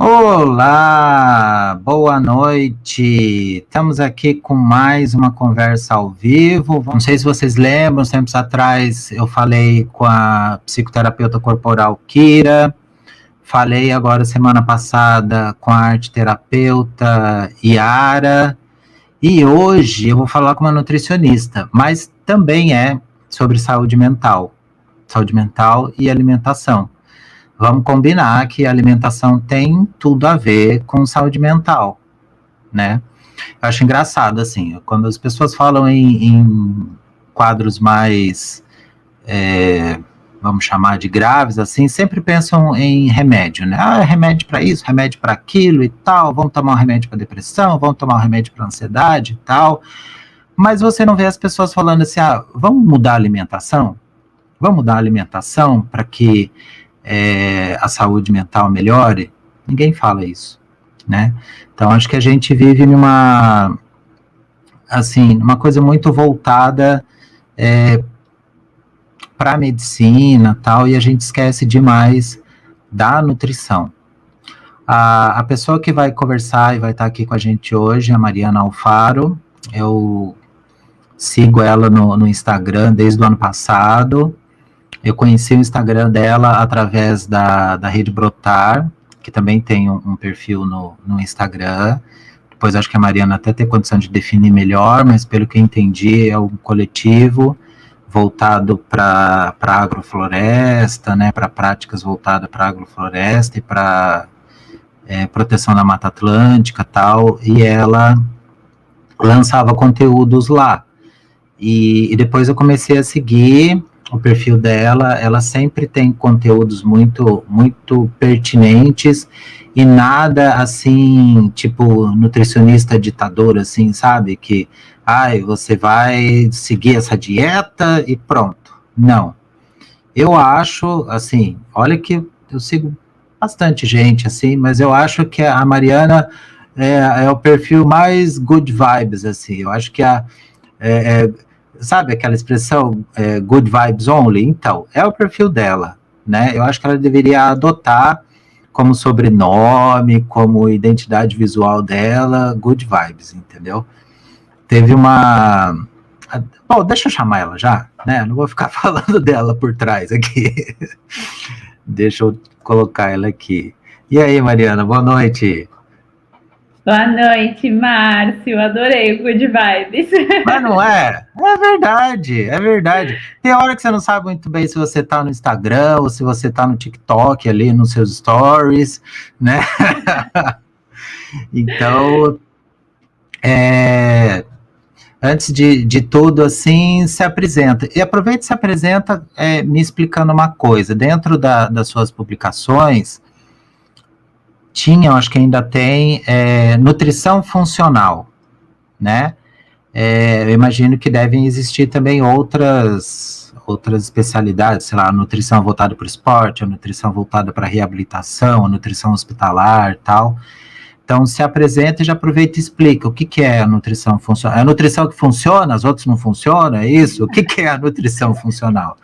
Olá, boa noite. Estamos aqui com mais uma conversa ao vivo. Não sei se vocês lembram, tempos atrás eu falei com a psicoterapeuta corporal Kira, falei agora semana passada com a arteterapeuta Yara, e hoje eu vou falar com uma nutricionista, mas também é sobre saúde mental e alimentação. Vamos combinar que a alimentação tem tudo a ver com saúde mental, né? Eu acho engraçado, assim, quando as pessoas falam em quadros mais, vamos chamar de graves, assim, sempre pensam em remédio, né? Ah, remédio para isso, remédio para aquilo e tal, vamos tomar um remédio para depressão, vamos tomar um remédio para ansiedade e tal. Mas você não vê as pessoas falando assim, ah, vamos mudar a alimentação? Vamos mudar a alimentação para que a saúde mental melhore? Ninguém fala isso, né? Então, acho que a gente vive numa coisa muito voltada para a medicina tal, e a gente esquece demais da nutrição. A pessoa que vai conversar e vai estar aqui com a gente hoje é a Mariana Alfaro. Eu sigo ela no Instagram desde o ano passado. Eu conheci o Instagram dela através da Rede Brotar, que também tem um perfil no Instagram. Depois acho que a Mariana até tem condição de definir melhor, mas pelo que eu entendi é um coletivo voltado para agrofloresta, né, para práticas voltadas para agrofloresta e para proteção da Mata Atlântica e tal, e ela lançava conteúdos lá. E depois eu comecei a seguir o perfil dela. Ela sempre tem conteúdos muito, muito pertinentes e nada assim, tipo nutricionista ditador, assim, sabe? Que, você vai seguir essa dieta e pronto. Não. Eu acho, assim, olha que eu sigo bastante gente, assim, mas eu acho que a Mariana é o perfil mais good vibes, assim. Eu acho que sabe aquela expressão good vibes only? Então, é o perfil dela, né? Eu acho que ela deveria adotar como sobrenome, como identidade visual dela, good vibes, entendeu? Teve uma... Bom, deixa eu chamar ela já, né? Não vou ficar falando dela por trás aqui. Deixa eu colocar ela aqui. E aí, Mariana, boa noite. Boa noite, Márcio. Adorei o Good Vibes. Mas não é? É verdade, é verdade. Tem hora que você não sabe muito bem se você tá no Instagram ou se você tá no TikTok ali nos seus stories, né? Então, antes de tudo, assim, se apresenta. E aproveita e se apresenta me explicando uma coisa. Dentro das suas publicações, tinha, acho que ainda tem, nutrição funcional, né? Eu imagino que devem existir também outras especialidades, sei lá, a nutrição voltada para o esporte, a nutrição voltada para a reabilitação, a nutrição hospitalar, tal. Então, se apresenta e já aproveita e explica o que é a nutrição funcional. É a nutrição que funciona, as outras não funcionam, é isso? O que é a nutrição funcional?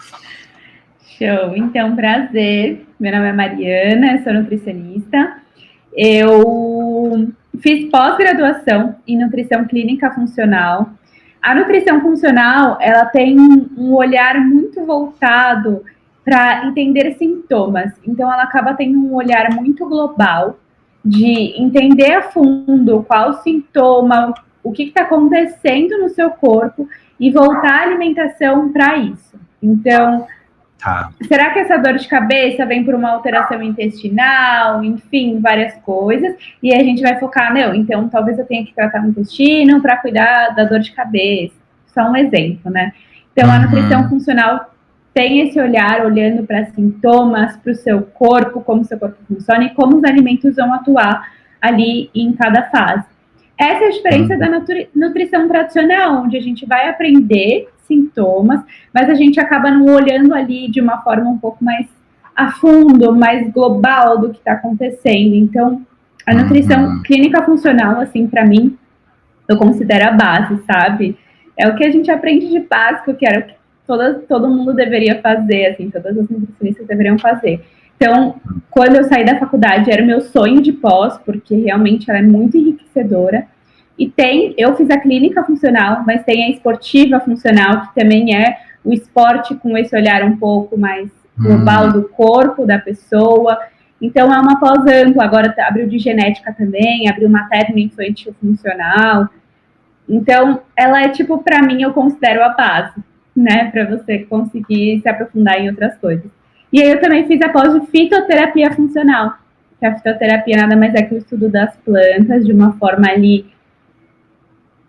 Show! Então, prazer. Meu nome é Mariana, eu sou nutricionista. Eu fiz pós-graduação em nutrição clínica funcional. A nutrição funcional, ela tem um olhar muito voltado para entender sintomas. Então, ela acaba tendo um olhar muito global de entender a fundo qual o sintoma, o que está acontecendo no seu corpo e voltar a alimentação para isso. Então, será que essa dor de cabeça vem por uma alteração intestinal? Enfim, várias coisas. E a gente vai focar, então talvez eu tenha que tratar o intestino para cuidar da dor de cabeça. Só um exemplo, né? Então, a nutrição funcional tem esse olhar, olhando para sintomas, para o seu corpo, como o seu corpo funciona e como os alimentos vão atuar ali em cada fase. Essa é a diferença da nutrição tradicional, onde a gente vai aprender sintomas, mas a gente acaba não olhando ali de uma forma um pouco mais a fundo, mais global do que está acontecendo. Então, a nutrição clínica funcional, assim, para mim, eu considero a base, sabe? É o que a gente aprende de básico, que era o que todo mundo deveria fazer, assim, todas as nutricionistas deveriam fazer. Então, quando eu saí da faculdade, era o meu sonho de pós, porque realmente ela é muito enriquecedora. E eu fiz a clínica funcional, mas tem a esportiva funcional, que também é o esporte com esse olhar um pouco mais global do corpo da pessoa. Então, é uma pós ampla. Agora abriu de genética também, abriu materno infantil funcional. Então, ela é tipo, para mim, eu considero a base, né, para você conseguir se aprofundar em outras coisas. E aí eu também fiz a pós de fitoterapia funcional, que a fitoterapia nada mais é que o estudo das plantas de uma forma ali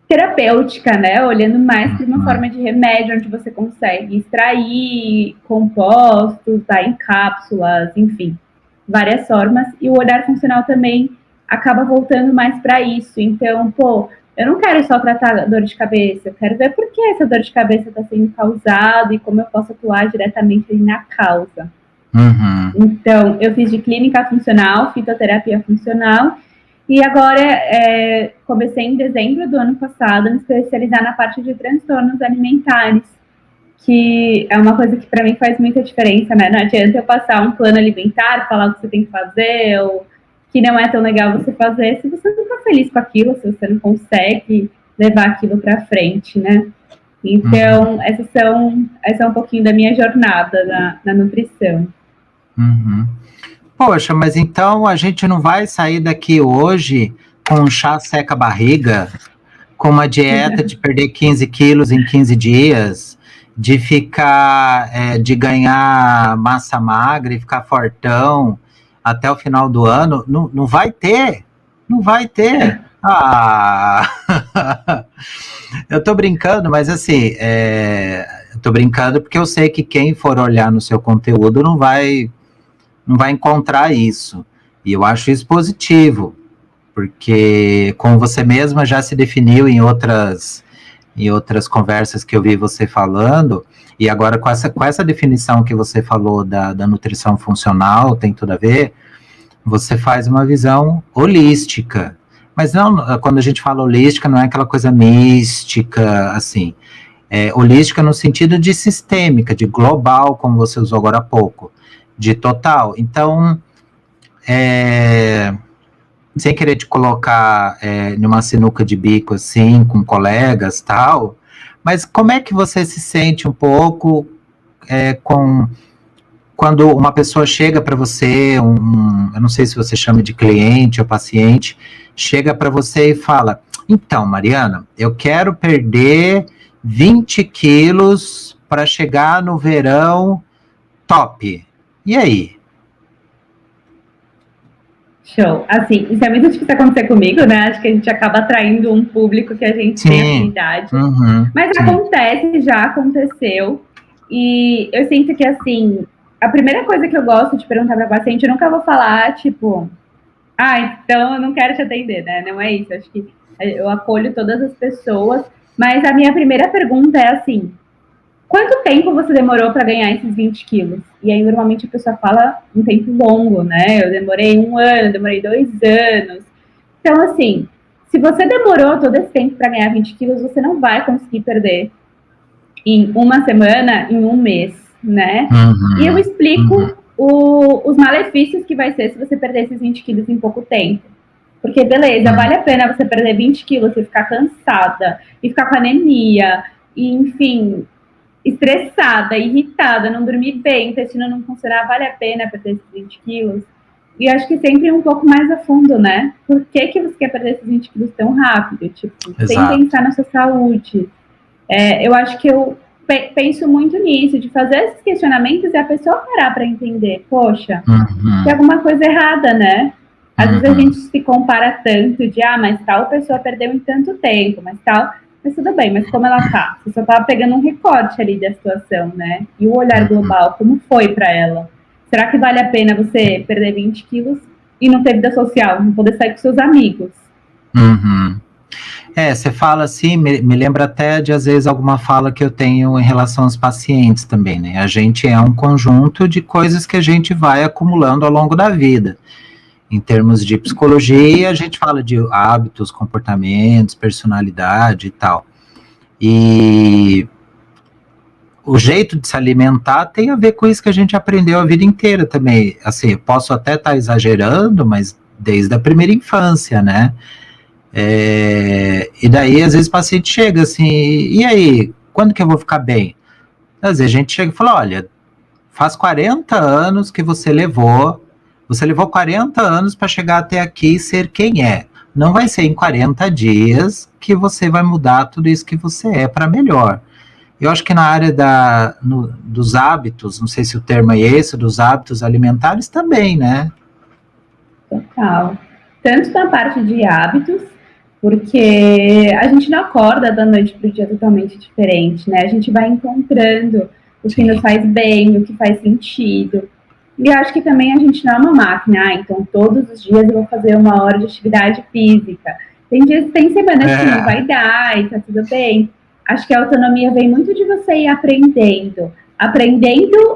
terapêutica, né, olhando mais para uma forma de remédio, onde você consegue extrair compostos, tá, em cápsulas, enfim, várias formas. E o olhar funcional também acaba voltando mais para isso. Então, eu não quero só tratar a dor de cabeça, eu quero ver por que essa dor de cabeça está sendo causada e como eu posso atuar diretamente na causa. Então, eu fiz de clínica funcional, fitoterapia funcional, e agora comecei em dezembro do ano passado a me especializar na parte de transtornos alimentares, que é uma coisa que para mim faz muita diferença, né? Não adianta eu passar um plano alimentar, falar o que você tem que fazer, ou que não é tão legal você fazer, se você não está feliz com aquilo, se você não consegue levar aquilo para frente, né? Então, essa é um pouquinho da minha jornada na nutrição. Poxa, mas então a gente não vai sair daqui hoje com um chá seca-barriga, com uma dieta de perder 15 quilos em 15 dias, de de ganhar massa magra e ficar fortão até o final do ano? Não vai ter, não vai ter. Eu tô brincando, mas assim, eu tô brincando porque eu sei que quem for olhar no seu conteúdo não vai encontrar isso. E eu acho isso positivo, porque como você mesma já se definiu em outras conversas que eu vi você falando, e agora com essa definição que você falou da nutrição funcional, tem tudo a ver, você faz uma visão holística. Mas não, quando a gente fala holística, não é aquela coisa mística, assim. É holística no sentido de sistêmica, de global, como você usou agora há pouco, de total. Então, sem querer te colocar numa sinuca de bico, assim, com colegas, tal, mas como é que você se sente um pouco quando uma pessoa chega para você, eu não sei se você chama de cliente ou paciente, chega para você e fala, então, Mariana, eu quero perder 20 quilos para chegar no verão top. E aí? Show. Assim, isso é muito difícil acontecer comigo, né? Acho que a gente acaba atraindo um público que a gente tem afinidade. Mas acontece, já aconteceu. E eu sinto que, assim, a primeira coisa que eu gosto de perguntar para o paciente, eu nunca vou falar, tipo, então eu não quero te atender, né? Não é isso. Acho que eu acolho todas as pessoas. Mas a minha primeira pergunta é assim, quanto tempo você demorou para ganhar esses 20 quilos? E aí, normalmente, a pessoa fala um tempo longo, né? Eu demorei 1 ano, eu demorei 2 anos. Então, assim, se você demorou todo esse tempo para ganhar 20 quilos, você não vai conseguir perder em uma semana, em um mês, né? E eu explico os malefícios que vai ser se você perder esses 20 quilos em pouco tempo. Porque, beleza, vale a pena você perder 20 quilos e ficar cansada, e ficar com anemia, e, enfim, estressada, irritada, não dormir bem, intestino não funcionar, vale a pena perder esses 20 quilos? E acho que sempre um pouco mais a fundo, né? Por que você quer perder esses 20 quilos tão rápido? Tipo, sem pensar na sua saúde. Eu acho que eu penso muito nisso, de fazer esses questionamentos e a pessoa parar para entender, poxa, tem alguma coisa errada, né? Às vezes a gente se compara tanto de, mas tal pessoa perdeu em tanto tempo, mas tudo bem, mas como ela tá? Você só tava pegando um recorte ali da situação, né? E o olhar global, como foi para ela? Será que vale a pena você perder 20 quilos e não ter vida social, não poder sair com seus amigos? Você fala assim, me lembra até de, às vezes, alguma fala que eu tenho em relação aos pacientes também, né? A gente é um conjunto de coisas que a gente vai acumulando ao longo da vida. Em termos de psicologia, a gente fala de hábitos, comportamentos, personalidade e tal. E o jeito de se alimentar tem a ver com isso que a gente aprendeu a vida inteira também. Assim, posso até estar exagerando, mas desde a primeira infância, né? E daí, às vezes, o paciente chega assim, e aí, quando que eu vou ficar bem? Às vezes a gente chega e fala, olha, faz 40 anos que você levou 40 anos para chegar até aqui e ser quem é. Não vai ser em 40 dias que você vai mudar tudo isso que você é para melhor. Eu acho que na área dos hábitos, não sei se o termo é esse, dos hábitos alimentares também, né? Total. Tanto na parte de hábitos, porque a gente não acorda da noite para o dia totalmente diferente, né? A gente vai encontrando o que nos faz bem, o que faz sentido. E eu acho que também a gente não é uma máquina, então todos os dias eu vou fazer 1 hora de atividade física. Tem dias, tem semanas que não vai dar e tá tudo bem. Acho que a autonomia vem muito de você ir aprendendo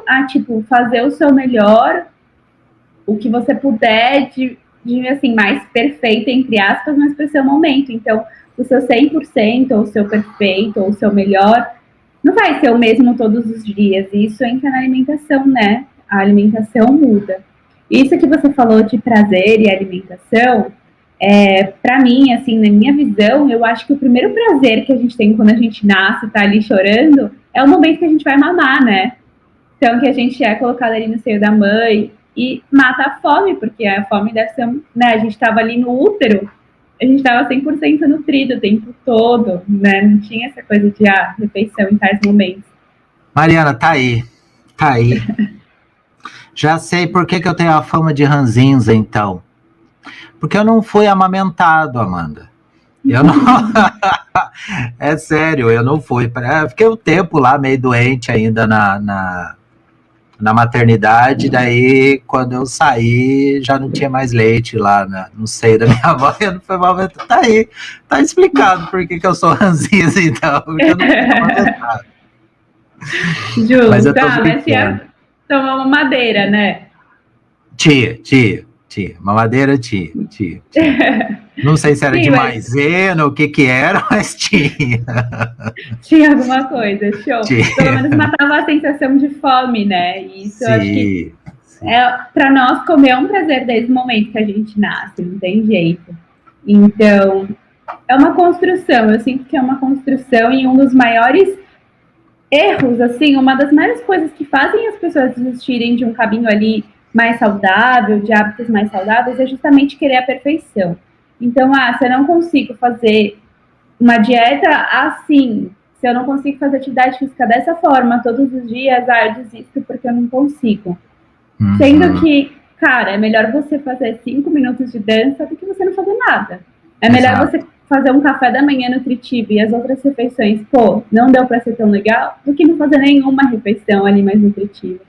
a, tipo, fazer o seu melhor, o que você puder de assim, mais perfeito, entre aspas, mas para o seu momento. Então, o seu 100%, ou o seu perfeito, ou o seu melhor, não vai ser o mesmo todos os dias. E isso entra na alimentação, né? A alimentação muda. Isso que você falou de prazer e alimentação, para mim, assim, na minha visão, eu acho que o primeiro prazer que a gente tem quando a gente nasce, tá ali chorando, é o momento que a gente vai mamar, né? Então, que a gente é colocado ali no seio da mãe e mata a fome, porque a fome deve ser, né? A gente estava ali no útero, a gente estava 100% nutrido o tempo todo, né? Não tinha essa coisa de refeição em tais momentos. Mariana, tá aí. Já sei por que eu tenho a fama de ranzinza, então. Porque eu não fui amamentado, Amanda. Eu não... É sério, eu não fui. Fiquei um tempo lá meio doente ainda na maternidade, daí quando eu saí já não tinha mais leite lá no seio da minha mãe, eu não fui amamentado. Tá aí, tá explicado por que eu sou ranzinza, então, porque eu não fui amamentado. Justo, mas tinha tomar uma madeira, né? Tia. Mamadeira, tia. Não sei se era de maisena, o que era, mas tinha. Tinha alguma coisa, show. Pelo menos matava a sensação de fome, né? E isso eu acho que para nós comer é um prazer desde o momento que a gente nasce, não tem jeito. Então, é uma construção, eu sinto que é uma construção e um dos maiores erros, assim, uma das maiores coisas que fazem as pessoas desistirem de um caminho ali mais saudável, de hábitos mais saudáveis, é justamente querer a perfeição. Então, se eu não consigo fazer uma dieta assim, se eu não consigo fazer atividade física dessa forma todos os dias, eu desisto porque eu não consigo. Sendo que, cara, é melhor você fazer 5 minutos de dança do que você não fazer nada. É melhor você fazer um café da manhã nutritivo e as outras refeições, não deu para ser tão legal, do que não fazer nenhuma refeição ali mais nutritiva.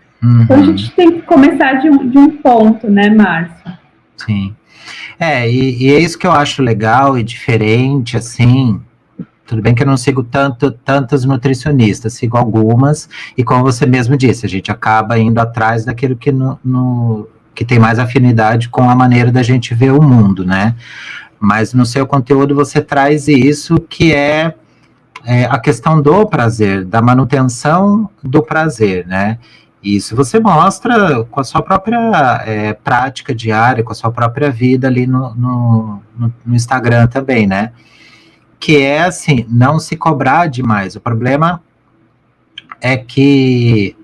Então a gente tem que começar de um ponto, né, Márcio? Sim. E é isso que eu acho legal e diferente, assim. Tudo bem que eu não sigo tantas nutricionistas, sigo algumas, e como você mesmo disse, a gente acaba indo atrás daquilo que tem mais afinidade com a maneira da gente ver o mundo, né? Mas no seu conteúdo você traz isso, que é a questão do prazer, da manutenção do prazer, né? Isso você mostra com a sua própria prática diária, com a sua própria vida ali no Instagram também, né? Que é assim, não se cobrar demais. O problema é que...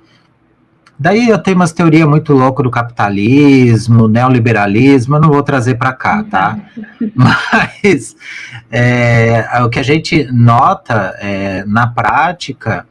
Daí eu tenho umas teorias muito loucas do capitalismo, neoliberalismo, eu não vou trazer para cá, tá? Mas o que a gente nota na prática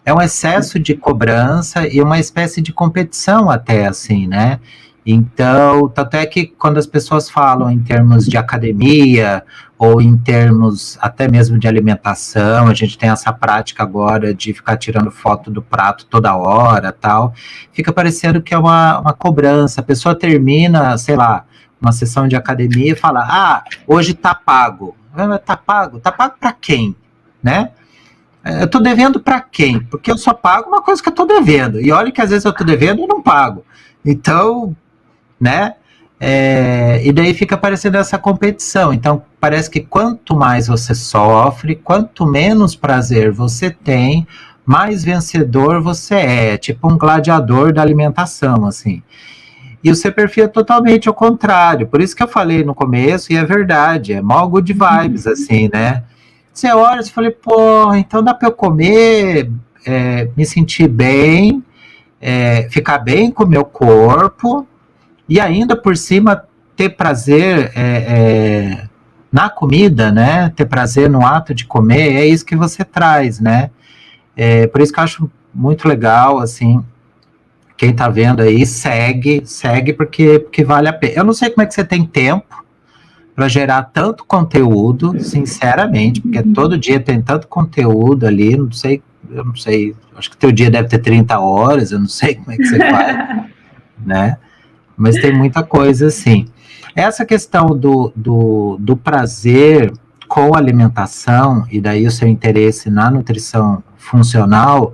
é um excesso de cobrança e uma espécie de competição até, assim, né? Então, tanto é que quando as pessoas falam em termos de academia ou em termos até mesmo de alimentação, a gente tem essa prática agora de ficar tirando foto do prato toda hora, tal, fica parecendo que é uma cobrança. A pessoa termina, sei lá, uma sessão de academia e fala, hoje tá pago. Tá pago? Tá pago para quem, né? Eu tô devendo para quem? Porque eu só pago uma coisa que eu tô devendo. E olha que às vezes eu tô devendo e não pago. Então, né? E daí fica parecendo essa competição. Então, parece que quanto mais você sofre, quanto menos prazer você tem, mais vencedor você é, tipo um gladiador da alimentação, assim. E o seu perfil é totalmente ao contrário, por isso que eu falei no começo, e é verdade, é mó good vibes, assim, né? Você olha e fala, pô, então dá para eu comer, me sentir bem, ficar bem com o meu corpo, e ainda por cima ter prazer na comida, né? Ter prazer no ato de comer, é isso que você traz, né? Por isso que eu acho muito legal, assim, quem tá vendo aí, segue porque vale a pena. Eu não sei como é que você tem tempo para gerar tanto conteúdo, sinceramente, porque todo dia tem tanto conteúdo ali, eu não sei, acho que teu dia deve ter 30 horas, eu não sei como é que você faz, né? Mas tem muita coisa assim. Essa questão do prazer com a alimentação, e daí o seu interesse na nutrição funcional,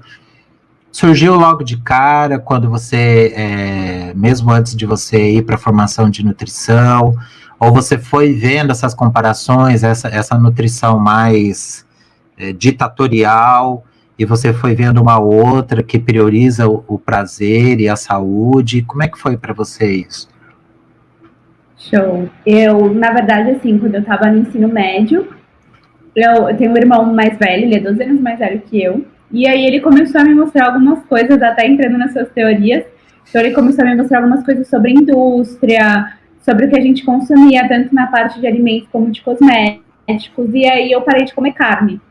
surgiu logo de cara, quando você, mesmo antes de você ir para a formação de nutrição, ou você foi vendo essas comparações, essa nutrição mais ditatorial, e você foi vendo uma outra que prioriza o prazer e a saúde. Como é que foi para você isso? Show. Na verdade, assim, quando eu estava no ensino médio, eu tenho um irmão mais velho, ele é 12 anos mais velho que eu, e aí ele começou a me mostrar algumas coisas, até entrando nas suas teorias. Então ele começou a me mostrar algumas coisas sobre indústria, sobre o que a gente consumia, tanto na parte de alimentos como de cosméticos, e aí eu parei de comer carne,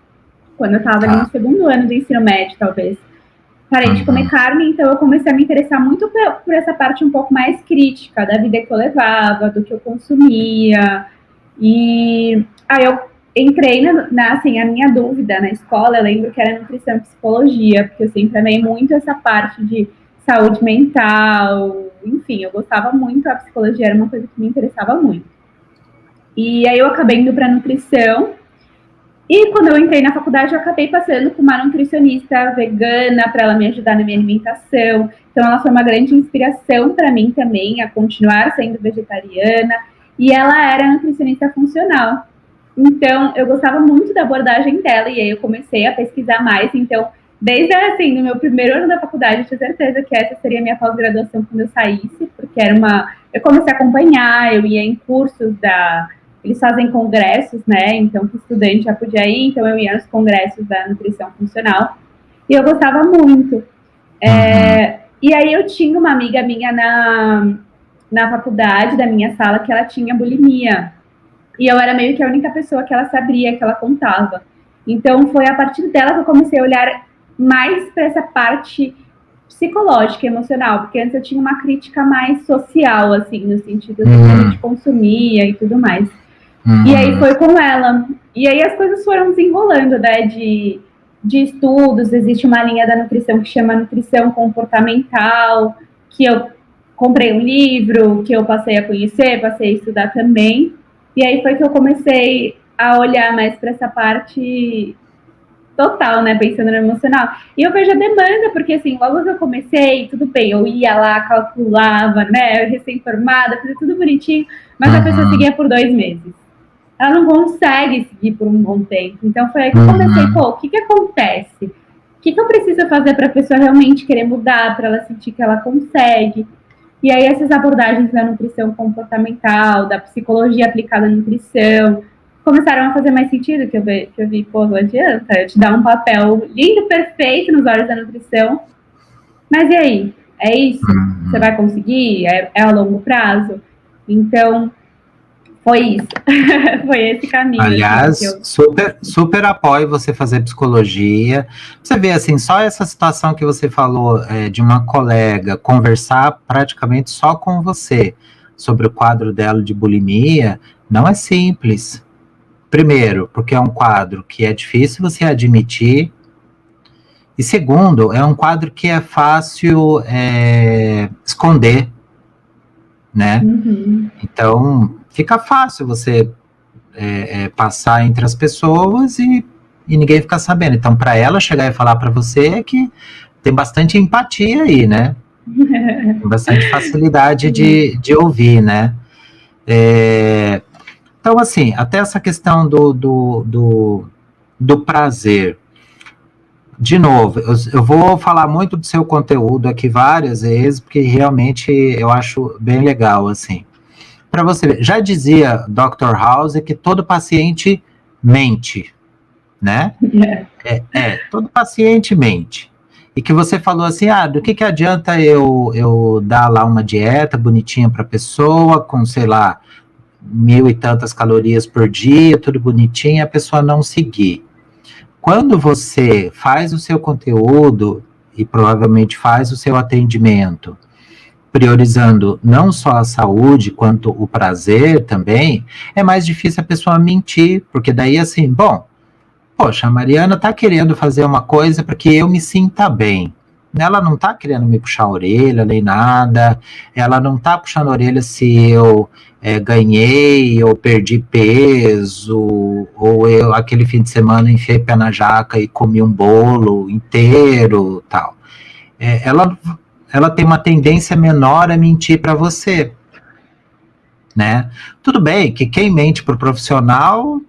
quando eu estava ali no segundo ano do ensino médio, talvez. Parei de comer carne, então eu comecei a me interessar muito por essa parte um pouco mais crítica da vida que eu levava, do que eu consumia. E aí eu entrei assim, a minha dúvida na escola, eu lembro que era nutrição e psicologia, porque eu sempre amei muito essa parte de saúde mental, enfim, eu gostava muito, a psicologia era uma coisa que me interessava muito. E aí eu acabei indo para nutrição. E quando eu entrei na faculdade, eu acabei passando com uma nutricionista vegana para ela me ajudar na minha alimentação. Então, ela foi uma grande inspiração para mim também a continuar sendo vegetariana. E ela era nutricionista funcional. Então, eu gostava muito da abordagem dela e aí eu comecei a pesquisar mais. Então, desde assim, no meu primeiro ano da faculdade, eu tinha certeza que essa seria a minha pós-graduação quando eu saísse, porque era uma... Eu comecei a acompanhar, eu ia em cursos eles fazem congressos, né? Então, que estudante já podia ir, então eu ia nos congressos da nutrição funcional. E eu gostava muito. E aí eu tinha uma amiga minha na faculdade, da minha sala, que ela tinha bulimia. E eu era meio que a única pessoa que ela sabia, que ela contava. Então, foi a partir dela que eu comecei a olhar mais para essa parte psicológica, emocional, porque antes eu tinha uma crítica mais social, assim, no sentido do que a gente consumia e tudo mais. E aí foi com ela. E aí as coisas foram desenrolando, né, de estudos. Existe uma linha da nutrição que chama nutrição comportamental, que eu comprei um livro, que eu passei a conhecer, passei a estudar também. E aí foi que eu comecei a olhar mais para essa parte total, né, pensando no emocional. E eu vejo a demanda, porque assim, logo que eu comecei, tudo bem, eu ia lá, calculava, né, recém-formada, fazia tudo bonitinho, mas a pessoa seguia por 2 meses. Ela não consegue seguir por um bom tempo. Então foi aí que eu comecei, o que acontece? O que eu preciso fazer para a pessoa realmente querer mudar, para ela sentir que ela consegue? E aí essas abordagens da nutrição comportamental, da psicologia aplicada à nutrição, começaram a fazer mais sentido, que eu vi, não adianta, eu te dar um papel lindo, perfeito nos olhos da nutrição, mas e aí? É isso? Você vai conseguir? É a longo prazo? Então, foi isso. Foi esse caminho. Aliás, assim, super apoio você fazer psicologia. Você vê, assim, só essa situação que você falou de uma colega conversar praticamente só com você sobre o quadro dela de bulimia, não é simples. Primeiro, porque é um quadro que é difícil você admitir. E segundo, é um quadro que é fácil esconder, né? Então, fica fácil você passar entre as pessoas e ninguém ficar sabendo. Então, para ela chegar e falar para você é que tem bastante empatia aí, né? Tem bastante facilidade de ouvir, né? Então, assim, até essa questão do prazer. de novo, eu vou falar muito do seu conteúdo aqui várias vezes, porque realmente eu acho bem legal, assim. Para você ver, já dizia Dr. House que todo paciente mente, né? Todo paciente mente. E que você falou assim, do que adianta eu dar lá uma dieta bonitinha para a pessoa, com, sei lá, 1.000 e tantas calorias por dia, tudo bonitinho, a pessoa não seguir. Quando você faz o seu conteúdo e provavelmente faz o seu atendimento, priorizando não só a saúde, quanto o prazer também, é mais difícil a pessoa mentir, porque daí assim, bom, poxa, a Mariana está querendo fazer uma coisa para que eu me sinta bem. Ela não está querendo me puxar a orelha nem nada, ela não está puxando a orelha se eu ganhei ou perdi peso, ou eu aquele fim de semana enfiei pé na jaca e comi um bolo inteiro, tal. Ela tem uma tendência menor a mentir para você, né? Tudo bem que quem mente para o profissional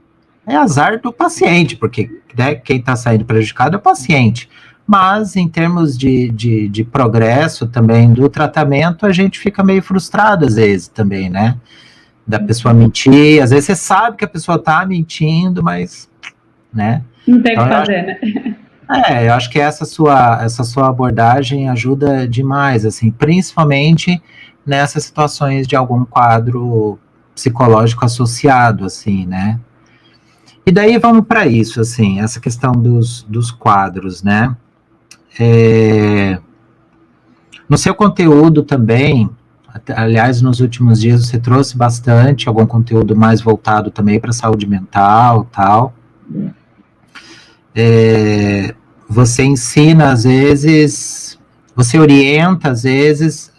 é azar do paciente, porque né, quem está saindo prejudicado é o paciente. Mas, em termos de progresso também do tratamento, a gente fica meio frustrado às vezes também, né? Da pessoa mentir. Às vezes você sabe que a pessoa está mentindo, mas, né? Não tem o que fazer, né? Eu acho que essa sua abordagem ajuda demais, assim, principalmente nessas situações de algum quadro psicológico associado, assim, né? E daí vamos para isso, assim, essa questão dos quadros, né? No seu conteúdo também, aliás, nos últimos dias você trouxe bastante, algum conteúdo mais voltado também para saúde mental, tal. Você ensina, às vezes, você orienta, às vezes,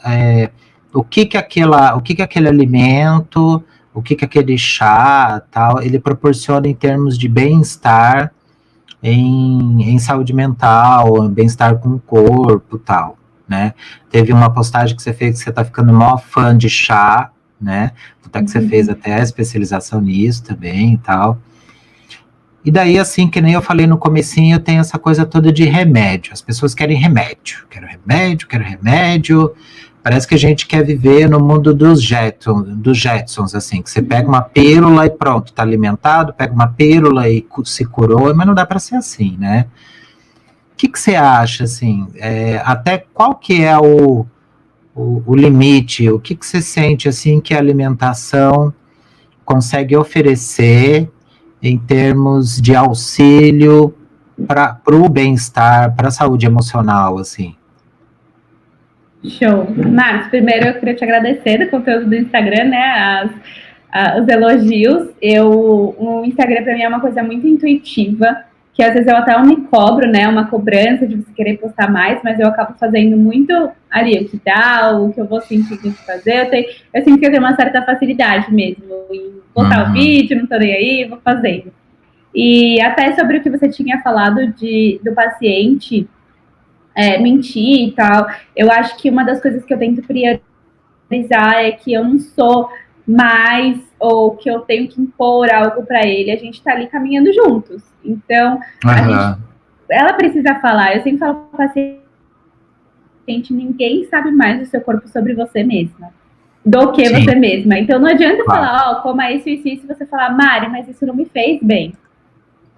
o que aquele alimento, o que aquele chá, tal, ele proporciona em termos de bem-estar em saúde mental, bem-estar com o corpo, tal, né? Teve uma postagem que você fez que você tá ficando maior fã de chá, né? Até que você fez até a especialização nisso também e tal. E daí, assim, que nem eu falei no comecinho, tem essa coisa toda de remédio. As pessoas querem remédio. Quero remédio. Parece que a gente quer viver no mundo dos Jetsons, assim, que você pega uma pílula e pronto, tá alimentado, pega uma pílula e se curou, mas não dá para ser assim, né? O que você acha, assim, até qual que é o limite, o que você sente, assim, que a alimentação consegue oferecer em termos de auxílio para o bem-estar, para a saúde emocional, assim? Show. Marcos, primeiro eu queria te agradecer do conteúdo do Instagram, né? Os elogios. O Instagram para mim é uma coisa muito intuitiva, que às vezes eu até me cobro, né? Uma cobrança de você querer postar mais, mas eu acabo fazendo muito ali o que dá, o que eu vou sentir que fazer. Eu sinto que eu tenho uma certa facilidade mesmo em botar o vídeo, não tô nem aí, vou fazendo. E até sobre o que você tinha falado do paciente mentir e tal, eu acho que uma das coisas que eu tento priorizar é que eu não sou mais, ou que eu tenho que impor algo para ele, a gente tá ali caminhando juntos. Então, ela precisa falar, eu sempre falo para o paciente, ninguém sabe mais do seu corpo sobre você mesma do que você mesma. Então não adianta falar, coma isso e isso, você falar, Mari, mas isso não me fez bem.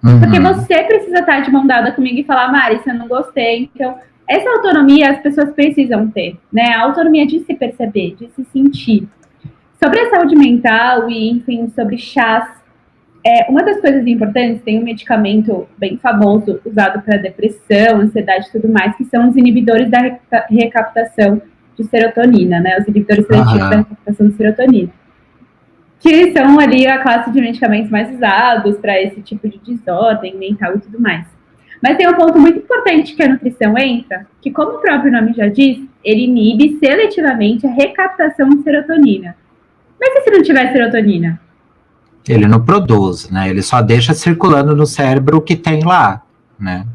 Porque você precisa estar de mão dada comigo e falar, Mari, isso eu não gostei. Então, essa autonomia as pessoas precisam ter, né? A autonomia de se perceber, de se sentir. Sobre a saúde mental e, enfim, sobre chás, uma das coisas importantes, tem um medicamento bem famoso usado para depressão, ansiedade e tudo mais, que são os inibidores da recaptação de serotonina, né? Os inibidores seletivos da recaptação de serotonina. Que são ali a classe de medicamentos mais usados para esse tipo de desordem mental e tudo mais. Mas tem um ponto muito importante que a nutrição entra, que como o próprio nome já diz, ele inibe seletivamente a recaptação de serotonina. Mas e se não tiver serotonina? Ele não produz, né? Ele só deixa circulando no cérebro o que tem lá, né?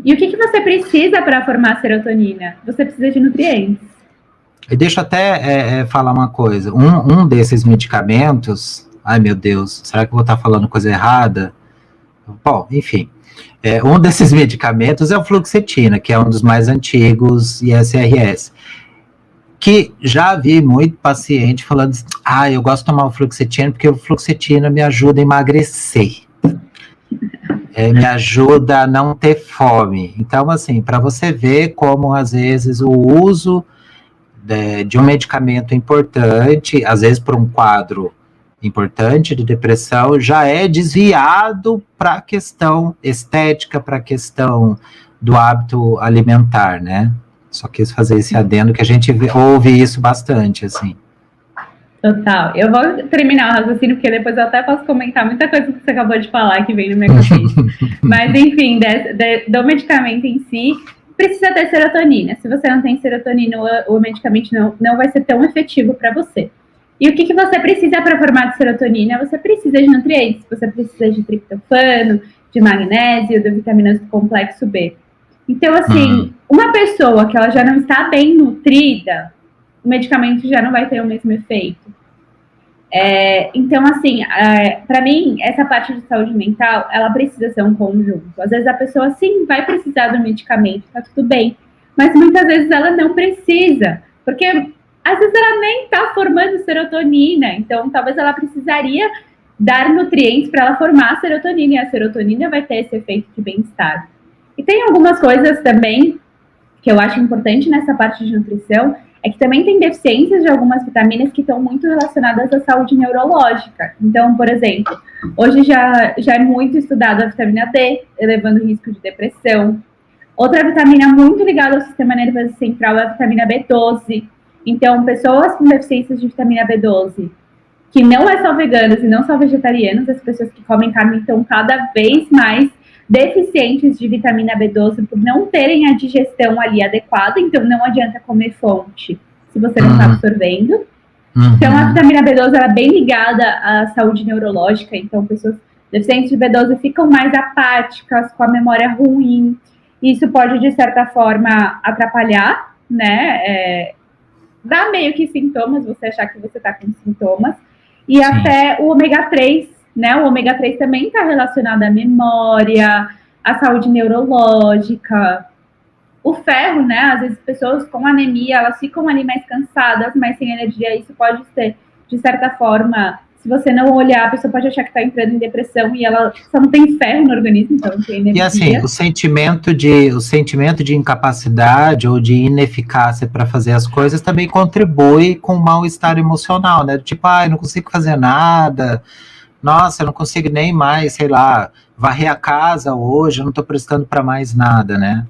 E o que você precisa para formar serotonina? Você precisa de nutrientes. E deixa eu até falar uma coisa. Um desses medicamentos, ai meu Deus, será que eu vou estar falando coisa errada? Bom, enfim, um desses medicamentos é o fluoxetina, que é um dos mais antigos ISRS, que já vi muito paciente falando, eu gosto de tomar o fluoxetina porque o fluoxetina me ajuda a emagrecer. Me ajuda a não ter fome. Então, assim, para você ver como, às vezes, o uso de um medicamento importante, às vezes por um quadro importante de depressão, já é desviado para a questão estética, para a questão do hábito alimentar, né? Só quis fazer esse adendo que a gente ouve isso bastante, assim. Total. Eu vou terminar o raciocínio, porque depois eu até posso comentar muita coisa que você acabou de falar que vem no meu cabeça. Mas, enfim, do medicamento em si, precisa ter serotonina. Se você não tem serotonina, o medicamento não vai ser tão efetivo para você. E o que você precisa para formar de serotonina? Você precisa de nutrientes, você precisa de triptofano, de magnésio, de vitaminas do complexo B. Então, assim, uma pessoa que ela já não está bem nutrida, o medicamento já não vai ter o mesmo efeito. Então, assim, para mim, essa parte de saúde mental, ela precisa ser um conjunto. Às vezes a pessoa, sim, vai precisar do medicamento, tá tudo bem. Mas muitas vezes ela não precisa, porque às vezes ela nem está formando serotonina. Então, talvez ela precisaria dar nutrientes para ela formar a serotonina, e a serotonina vai ter esse efeito de bem-estar. E tem algumas coisas também que eu acho importante nessa parte de nutrição, é que também tem deficiências de algumas vitaminas que estão muito relacionadas à saúde neurológica. Então, por exemplo, hoje já é muito estudada a vitamina D, elevando o risco de depressão. Outra vitamina muito ligada ao sistema nervoso central é a vitamina B12. Então, pessoas com deficiências de vitamina B12, que não é só veganos e não só vegetarianos, as pessoas que comem carne estão cada vez mais deficientes de vitamina B12 por não terem a digestão ali adequada, então não adianta comer fonte se você não está absorvendo. Então a vitamina B12 ela é bem ligada à saúde neurológica, então pessoas deficientes de B12 ficam mais apáticas, com a memória ruim, isso pode de certa forma atrapalhar, né, dá meio que sintomas, você achar que você está com sintomas, e sim, até o ômega 3, né? O ômega 3 também está relacionado à memória, à saúde neurológica. O ferro, né? Às vezes pessoas com anemia, elas ficam ali mais cansadas, mais sem energia. Isso pode ser, de certa forma, se você não olhar, a pessoa pode achar que está entrando em depressão e ela só não tem ferro no organismo, então não tem energia. E assim, o sentimento de incapacidade ou de ineficácia para fazer as coisas também contribui com o mal-estar emocional, né? Tipo, eu não consigo fazer nada. Nossa, eu não consigo nem mais, sei lá, varrer a casa hoje, eu não estou prestando para mais nada, né?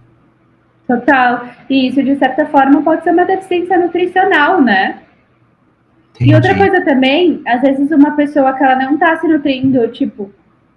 Total. E isso, de certa forma, pode ser uma deficiência nutricional, né? Entendi. E outra coisa também, às vezes uma pessoa que ela não está se nutrindo, tipo,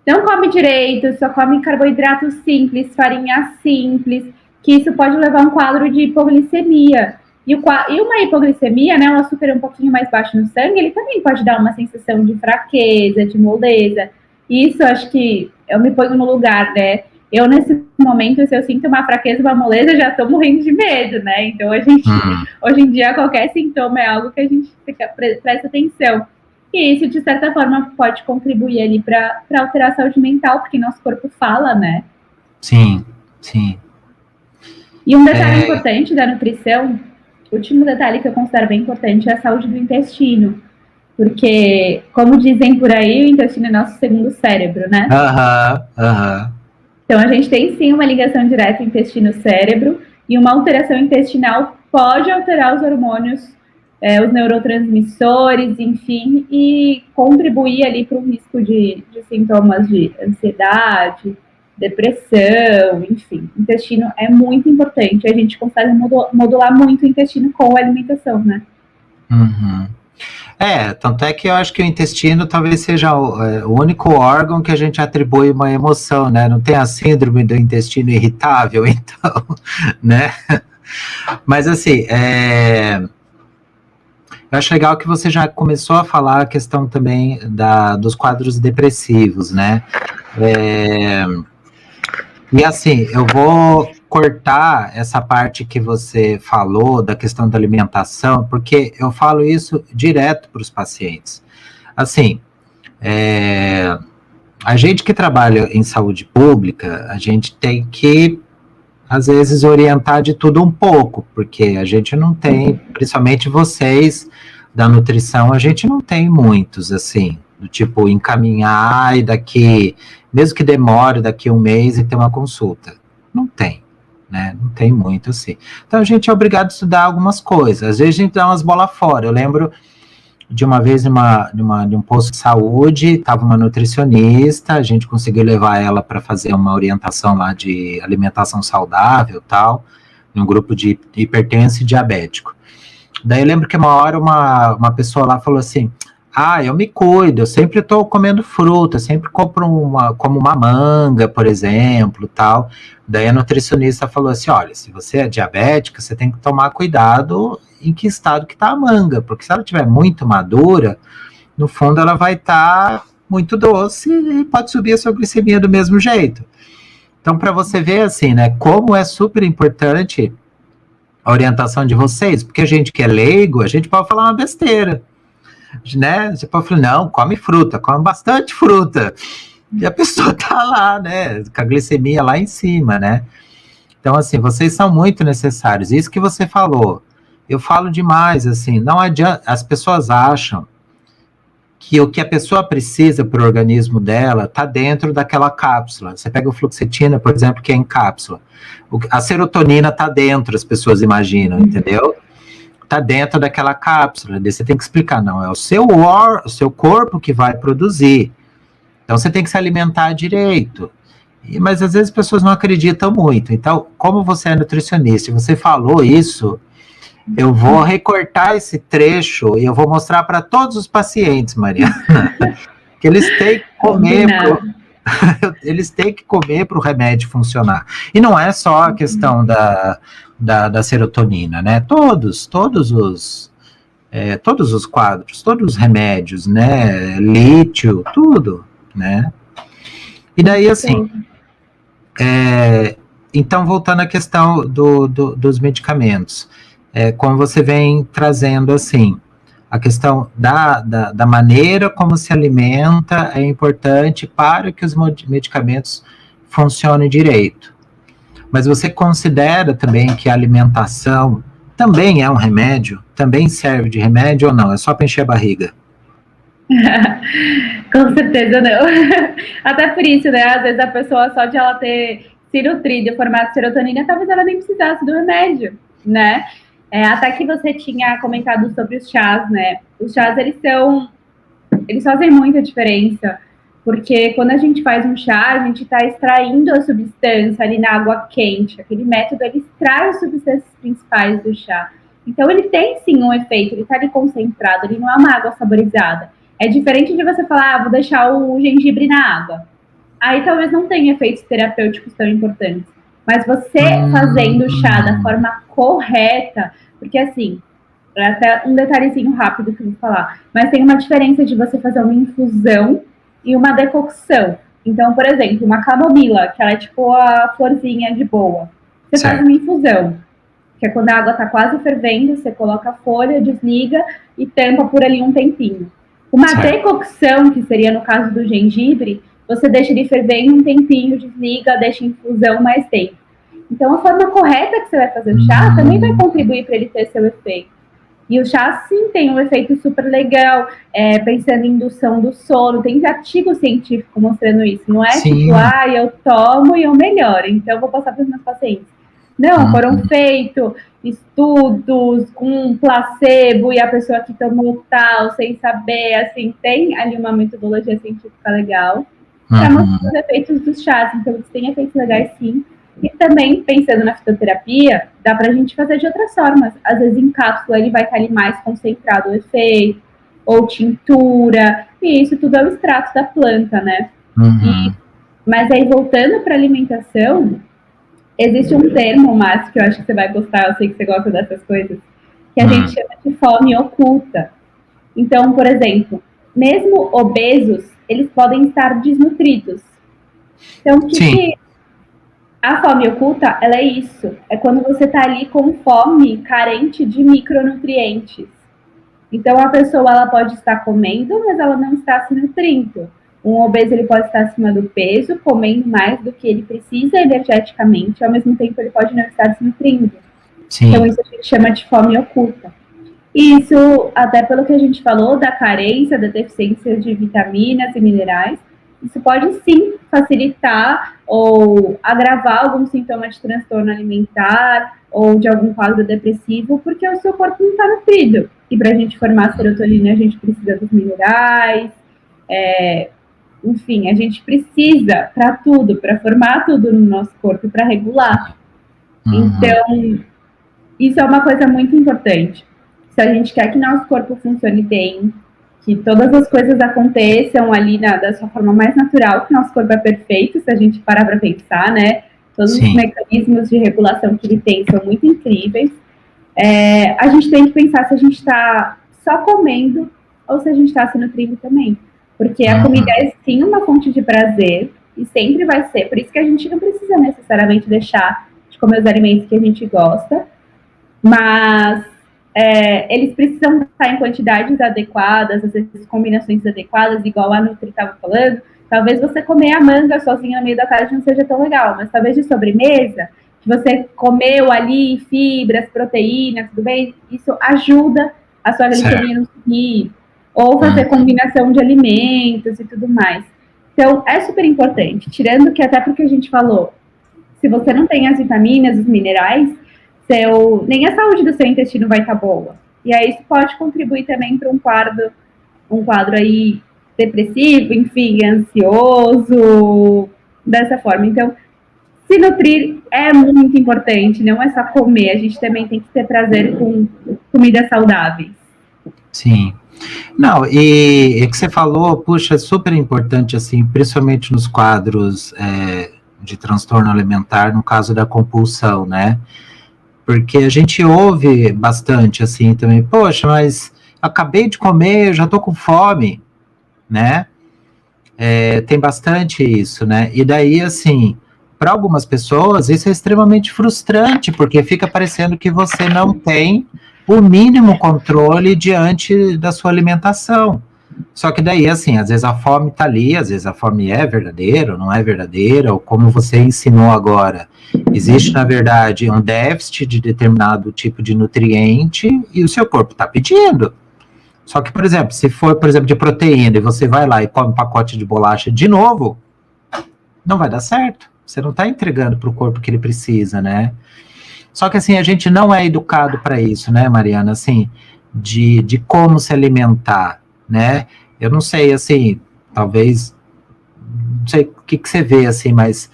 não come direito, só come carboidratos simples, farinha simples, que isso pode levar a um quadro de hipoglicemia. E uma hipoglicemia, né, um açúcar um pouquinho mais baixo no sangue, ele também pode dar uma sensação de fraqueza, de moleza. E isso, acho que eu me ponho no lugar, né? Eu, nesse momento, se eu sinto uma fraqueza, uma moleza, já estou morrendo de medo, né? Então, hoje em dia, qualquer sintoma é algo que a gente presta atenção. E isso, de certa forma, pode contribuir ali para alterar a saúde mental, porque nosso corpo fala, né? Sim, sim. E um detalhe importante da nutrição, o último detalhe que eu considero bem importante é a saúde do intestino. Porque, como dizem por aí, o intestino é nosso segundo cérebro, né? Então, a gente tem sim uma ligação direta intestino-cérebro, e uma alteração intestinal pode alterar os hormônios, os neurotransmissores, enfim, e contribuir ali para um risco de sintomas de ansiedade, depressão, enfim. O intestino é muito importante, a gente consegue modular muito o intestino com a alimentação, né? Tanto é que eu acho que o intestino talvez seja o único órgão que a gente atribui uma emoção, né? Não tem a síndrome do intestino irritável, então, né? Mas assim, eu acho legal que você já começou a falar a questão também dos quadros depressivos, né? E assim, eu vou cortar essa parte que você falou da questão da alimentação, porque eu falo isso direto para os pacientes. Assim, a gente que trabalha em saúde pública, a gente tem que, às vezes, orientar de tudo um pouco, porque a gente não tem, principalmente vocês da nutrição, a gente não tem muitos, assim, do tipo, encaminhar e daqui, mesmo que demore daqui um mês e ter uma consulta. Não tem, né? Não tem muito, assim. Então, a gente é obrigado a estudar algumas coisas. Às vezes, a gente dá umas bolas fora. Eu lembro de uma vez de um posto de saúde, estava uma nutricionista, a gente conseguiu levar ela para fazer uma orientação lá de alimentação saudável, tal, num grupo de hipertenso e diabético. Daí eu lembro que uma hora uma pessoa lá falou assim, eu me cuido, eu sempre estou comendo fruta, sempre como uma manga, por exemplo, tal. Daí a nutricionista falou assim, olha, se você é diabética, você tem que tomar cuidado em que estado que está a manga, porque se ela estiver muito madura, no fundo ela vai estar muito doce e pode subir a sua glicemia do mesmo jeito. Então, para você ver assim, né, como é super importante a orientação de vocês, porque a gente que é leigo, a gente pode falar uma besteira, né? Você pode falar, não, come fruta, come bastante fruta. E a pessoa tá lá, né, com a glicemia lá em cima, né? Então, assim, vocês são muito necessários. Isso que você falou, eu falo demais, assim, não adianta, as pessoas acham que o que a pessoa precisa para o organismo dela está dentro daquela cápsula. Você pega o fluoxetina, por exemplo, que é em cápsula. A serotonina está dentro, as pessoas imaginam, entendeu? Está dentro daquela cápsula. Daí você tem que explicar, não, é o seu corpo que vai produzir. Então você tem que se alimentar direito. Mas às vezes as pessoas não acreditam muito. Então, como você é nutricionista e você falou isso, eu vou recortar esse trecho e eu vou mostrar para todos os pacientes, Mariana, que eles têm que comer eles têm que comer para o remédio funcionar. E não é só a questão da serotonina, né? Todos os quadros, todos os remédios, né? Lítio, tudo, né? E daí, assim, então, voltando à questão dos medicamentos, como você vem trazendo, assim, a questão da maneira como se alimenta é importante para que os medicamentos funcionem direito. Mas você considera também que a alimentação também é um remédio? Também serve de remédio ou não? É só para encher a barriga? Com certeza não. Até por isso, né? Às vezes a pessoa, só de ela ter se nutrido em formato de serotonina, talvez ela nem precisasse do remédio, né? Até que você tinha comentado sobre os chás, né? Os chás, eles fazem muita diferença, porque quando a gente faz um chá, a gente está extraindo a substância ali na água quente. Aquele método, ele extrai as substâncias principais do chá. Então, ele tem, sim, um efeito, ele está ali concentrado, ele não é uma água saborizada. É diferente de você falar, vou deixar o gengibre na água. Aí, talvez não tenha efeitos terapêuticos tão importantes. Mas você fazendo o chá da forma correta, porque assim, é até um detalhezinho rápido que eu vou falar, mas tem uma diferença de você fazer uma infusão e uma decocção. Então, por exemplo, uma camomila, que ela é tipo a florzinha de boa. Você faz uma infusão, que é quando a água está quase fervendo, você coloca a folha, desliga e tampa por ali um tempinho. Uma decocção, que seria no caso do gengibre, você deixa ele fervendo um tempinho, desliga, deixa em infusão mais tempo. Então, a forma correta que você vai fazer o chá também vai contribuir para ele ter seu efeito. E o chá, sim, tem um efeito super legal, pensando em indução do sono. Tem artigo científico mostrando isso. Não é tipo, eu tomo e eu melhoro, então eu vou passar para os meus pacientes. Não, foram feitos estudos com placebo e a pessoa que tomou tal, sem saber, assim, tem ali uma metodologia científica legal para mostrar os efeitos dos chás. Então, eles têm efeitos legais, sim. E também, pensando na fitoterapia, dá pra gente fazer de outras formas. Às vezes, em cápsula, ele vai estar ali mais concentrado o efeito, ou tintura, e isso tudo é o extrato da planta, né? Mas aí, voltando para alimentação, existe um termo, Márcio, que eu acho que você vai gostar, eu sei que você gosta dessas coisas, que a gente chama de fome oculta. Então, por exemplo, mesmo obesos, eles podem estar desnutridos. Então, o que a fome oculta, ela é isso. É quando você está ali com fome, carente de micronutrientes. Então, a pessoa ela pode estar comendo, mas ela não está se nutrindo. Um obeso ele pode estar acima do peso, comendo mais do que ele precisa energeticamente, ao mesmo tempo ele pode não estar se nutrindo. Sim. Então isso a gente chama de fome oculta. E isso, até pelo que a gente falou, da carência, da deficiência de vitaminas e minerais, isso pode sim facilitar ou agravar algum sintoma de transtorno alimentar ou de algum quadro depressivo, porque o seu corpo não está nutrido. E para a gente formar serotonina, a gente precisa dos minerais, enfim, a gente precisa para tudo, para formar tudo no nosso corpo, para regular. Então, isso é uma coisa muito importante. Se a gente quer que nosso corpo funcione bem, que todas as coisas aconteçam ali da sua forma mais natural, que nosso corpo é perfeito, se a gente parar para pensar, né? Todos os mecanismos de regulação que ele tem são muito incríveis. A gente tem que pensar se a gente está só comendo ou se a gente está se nutrindo também. Porque a comida é sim uma fonte de prazer e sempre vai ser. Por isso que a gente não precisa necessariamente deixar de comer os alimentos que a gente gosta, mas eles precisam estar em quantidades adequadas, às vezes combinações adequadas, igual a Nutri estava falando. Talvez você comer a manga sozinha no meio da tarde não seja tão legal, mas talvez de sobremesa, que você comeu ali fibras, proteínas, tudo bem, isso ajuda a sua glicemia não subir, ou fazer combinação de alimentos e tudo mais. Então, é super importante, tirando que até porque a gente falou, se você não tem as vitaminas, os minerais, nem a saúde do seu intestino vai estar boa. E aí isso pode contribuir também para um quadro aí depressivo, enfim, ansioso, dessa forma. Então, se nutrir é muito importante, não é só comer, a gente também tem que ter prazer com comidas saudáveis. Sim. Não, e que você falou, puxa, é super importante, assim, principalmente nos quadros de transtorno alimentar, no caso da compulsão, né? Porque a gente ouve bastante, assim, também, poxa, mas acabei de comer, eu já tô com fome, né? Tem bastante isso, né? E daí, assim, para algumas pessoas, isso é extremamente frustrante, porque fica parecendo que você não tem o mínimo controle diante da sua alimentação. Só que daí, assim, às vezes a fome está ali, às vezes a fome é verdadeira ou não é verdadeira, ou como você ensinou agora, existe, na verdade, um déficit de determinado tipo de nutriente e o seu corpo está pedindo. Só que, por exemplo, se for, por exemplo, de proteína e você vai lá e come um pacote de bolacha de novo, não vai dar certo. Você não está entregando para o corpo que ele precisa, né? Só que, assim, a gente não é educado para isso, né, Mariana? Assim, de como se alimentar, né? Eu não sei, assim, talvez, não sei o que você vê, assim, mas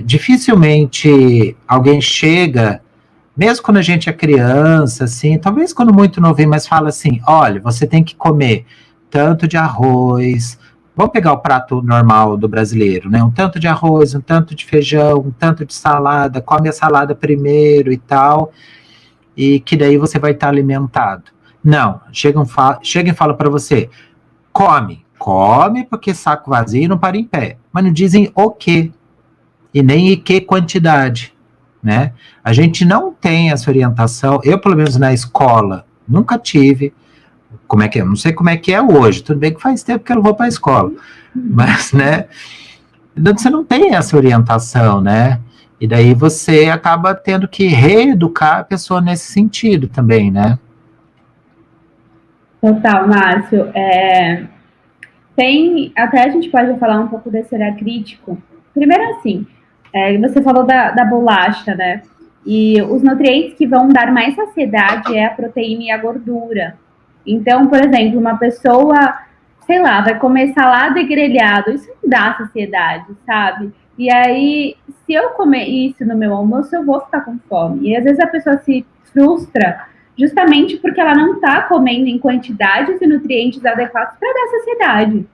dificilmente alguém chega, mesmo quando a gente é criança, assim, talvez quando muito novinho, mas fala assim, olha, você tem que comer tanto de arroz, vamos pegar o prato normal do brasileiro, né? Um tanto de arroz, um tanto de feijão, um tanto de salada, come a salada primeiro e tal, e que daí você vai estar alimentado. Não, chega e fala para você, come, porque saco vazio não para em pé, mas não dizem o quê, e nem em que quantidade, né? A gente não tem essa orientação, eu pelo menos na escola, nunca tive, como é que é? Não sei como é que é hoje, tudo bem que faz tempo que eu não vou para a escola, mas, né, você não tem essa orientação, né, e daí você acaba tendo que reeducar a pessoa nesse sentido também, né. Total, Márcio, até a gente pode falar um pouco desse olhar crítico, primeiro assim, você falou da bolacha, né, e os nutrientes que vão dar mais saciedade é a proteína e a gordura. Então, por exemplo, uma pessoa, sei lá, vai comer salada e grelhado, isso não dá saciedade, sabe? E aí, se eu comer isso no meu almoço, eu vou ficar com fome. E às vezes a pessoa se frustra justamente porque ela não está comendo em quantidades e nutrientes adequados para dar saciedade.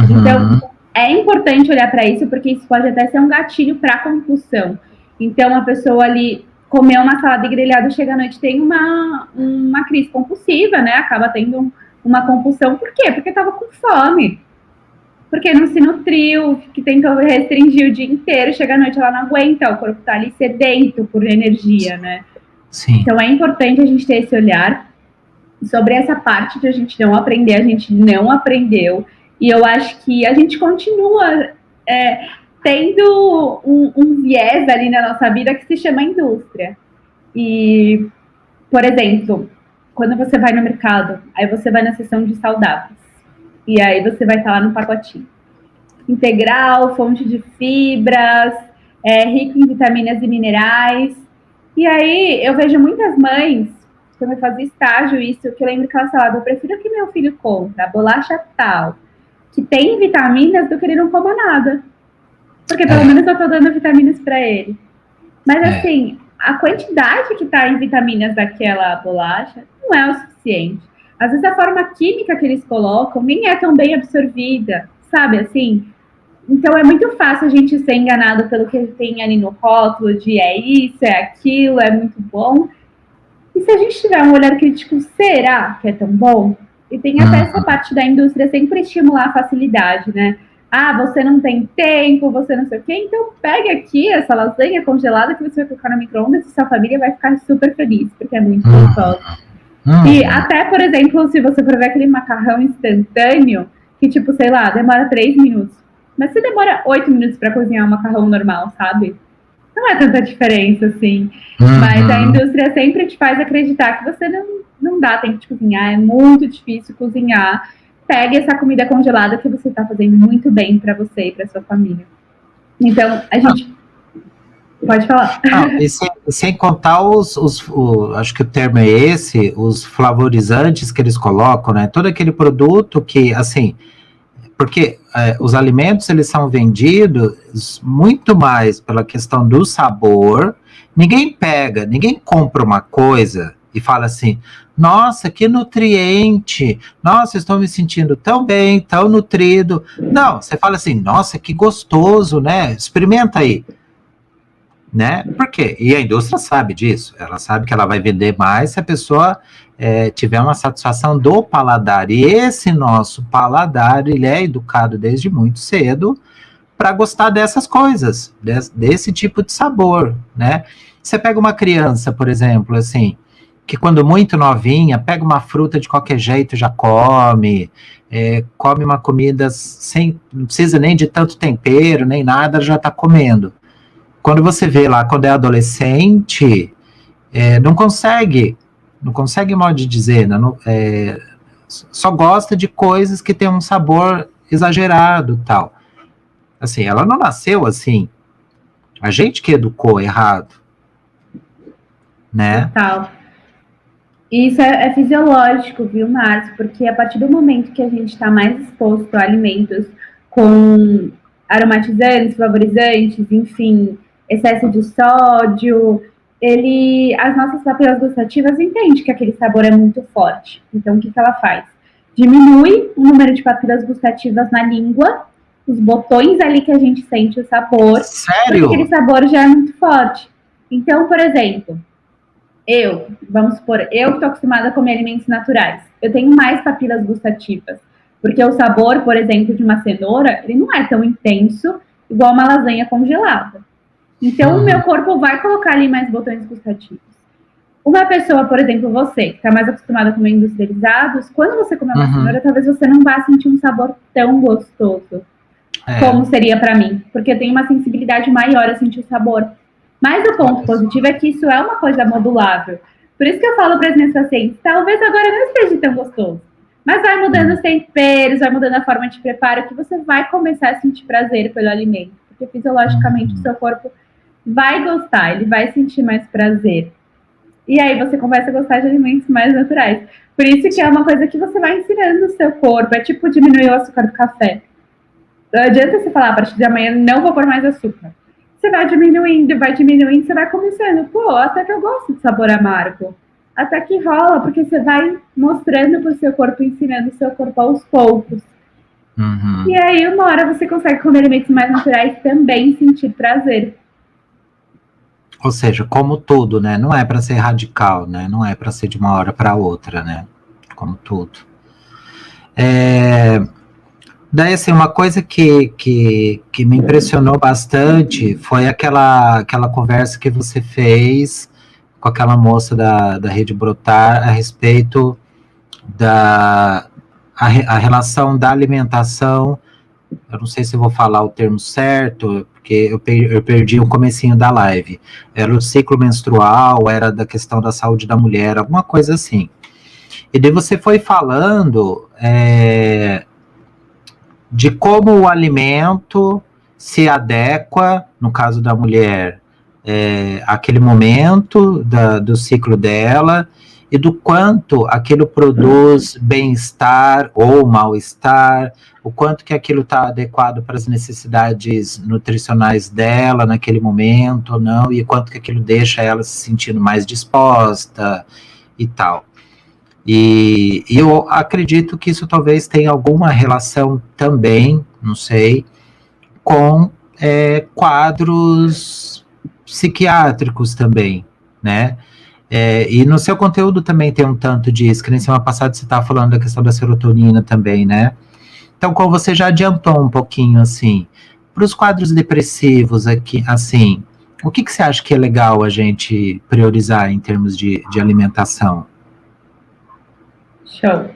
Então, é importante olhar para isso, porque isso pode até ser um gatilho para a compulsão. Então, a pessoa ali comer uma salada e grelhado, chega à noite, tem uma crise compulsiva, né? Acaba tendo uma compulsão. Por quê? Porque estava com fome. Porque não se nutriu, que tentou restringir o dia inteiro, chega à noite, ela não aguenta, o corpo está ali sedento por energia, né? Sim. Então, é importante a gente ter esse olhar sobre essa parte de a gente não aprender, a gente não aprendeu. E eu acho que a gente continua tendo um viés ali na nossa vida que se chama indústria. E, por exemplo, quando você vai no mercado, aí você vai na seção de saudáveis. E aí você vai estar lá no pacotinho. Integral, fonte de fibras, rico em vitaminas e minerais. E aí eu vejo muitas mães, quando eu fazia estágio, isso, que eu lembro que elas falavam, eu prefiro que meu filho compre a bolacha tal, que tem vitaminas, do que ele não coma nada. Porque pelo menos eu estou dando vitaminas para ele. Mas assim, a quantidade que está em vitaminas daquela bolacha não é o suficiente. Às vezes a forma química que eles colocam nem é tão bem absorvida, sabe assim? Então é muito fácil a gente ser enganado pelo que tem ali no rótulo de é isso, é aquilo, é muito bom. E se a gente tiver um olhar crítico, será que é tão bom? E tem até essa parte da indústria sempre estimular a facilidade, né? Ah, você não tem tempo, você não sei o quê, então pegue aqui essa lasanha congelada que você vai colocar no micro-ondas e sua família vai ficar super feliz, porque é muito gostosa. E até, por exemplo, se você for ver aquele macarrão instantâneo, que tipo, sei lá, demora 3 minutos. Mas se demora 8 minutos para cozinhar um macarrão normal, sabe? Não é tanta diferença, assim. Mas a indústria sempre te faz acreditar que você não dá tempo de cozinhar, é muito difícil cozinhar. Pegue essa comida congelada que você está fazendo muito bem para você e para sua família. Então, a gente... Pode falar. Sem contar acho que o termo é esse, os flavorizantes que eles colocam, né? Todo aquele produto que, assim... Porque os alimentos, eles são vendidos muito mais pela questão do sabor. Ninguém compra uma coisa e fala assim, nossa, que nutriente, nossa, estou me sentindo tão bem, tão nutrido. Não, você fala assim, nossa, que gostoso, né? Experimenta aí. Né? Por quê? E a indústria sabe disso, ela sabe que ela vai vender mais se a pessoa tiver uma satisfação do paladar, e esse nosso paladar, ele é educado desde muito cedo para gostar dessas coisas, desse tipo de sabor, né? Você pega uma criança, por exemplo, assim, que quando muito novinha, pega uma fruta de qualquer jeito, já come, come uma comida não precisa nem de tanto tempero, nem nada, já está comendo. Quando você vê lá, quando é adolescente, não consegue, modo de dizer, só gosta de coisas que tem um sabor exagerado, tal. Assim, ela não nasceu assim, a gente que educou errado, né? Total. Isso é fisiológico, viu, Márcio? Porque a partir do momento que a gente está mais exposto a alimentos com aromatizantes, flavorizantes, enfim, excesso de sódio, as nossas papilas gustativas entendem que aquele sabor é muito forte. Então, o que ela faz? Diminui o número de papilas gustativas na língua, os botões ali que a gente sente o sabor. Sério? Porque aquele sabor já é muito forte. Então, por exemplo, vamos supor, eu que estou acostumada a comer alimentos naturais, eu tenho mais papilas gustativas. Porque o sabor, por exemplo, de uma cenoura, ele não é tão intenso igual uma lasanha congelada. Então, o meu corpo vai colocar ali mais botões gustativos. Uma pessoa, por exemplo, você, que está mais acostumada a comer industrializados, quando você comer uma cenoura, talvez você não vá sentir um sabor tão gostoso como seria para mim. Porque eu tenho uma sensibilidade maior a sentir o sabor. Mas o ponto positivo é que isso é uma coisa modulável. Por isso que eu falo para as minhas pacientes, talvez agora não esteja tão gostoso. Mas vai mudando os temperos, vai mudando a forma de preparo, que você vai começar a sentir prazer pelo alimento. Porque fisiologicamente o seu corpo vai gostar, ele vai sentir mais prazer. E aí você começa a gostar de alimentos mais naturais. Por isso que é uma coisa que você vai ensinando o seu corpo. É tipo diminuir o açúcar do café. Não adianta você falar, a partir de amanhã não vou pôr mais açúcar. Você vai diminuindo, você vai começando. Pô, até que eu gosto de sabor amargo. Até que rola, porque você vai mostrando para o seu corpo, ensinando o seu corpo aos poucos. E aí, uma hora você consegue comer alimentos mais naturais também sentir prazer. Ou seja, como tudo, né? Não é para ser radical, né? Não é para ser de uma hora para outra, né? Como tudo. Daí, assim, uma coisa que me impressionou bastante foi aquela conversa que você fez com aquela moça da Rede Brotar a respeito a relação da alimentação, eu não sei se eu vou falar o termo certo, porque eu perdi o comecinho da live. Era o ciclo menstrual, era da questão da saúde da mulher, alguma coisa assim. E daí você foi falando de como o alimento se adequa, no caso da mulher, àquele momento do ciclo dela, e do quanto aquilo produz bem-estar ou mal-estar, o quanto que aquilo está adequado para as necessidades nutricionais dela naquele momento ou não, e quanto que aquilo deixa ela se sentindo mais disposta e tal. E eu acredito que isso talvez tenha alguma relação também, não sei, com quadros psiquiátricos também, né? E no seu conteúdo também tem um tanto disso, que nem semana passada você estava falando da questão da serotonina também, né? Então, como você já adiantou um pouquinho, assim, para os quadros depressivos aqui, assim, o que você acha que é legal a gente priorizar em termos de alimentação? Show.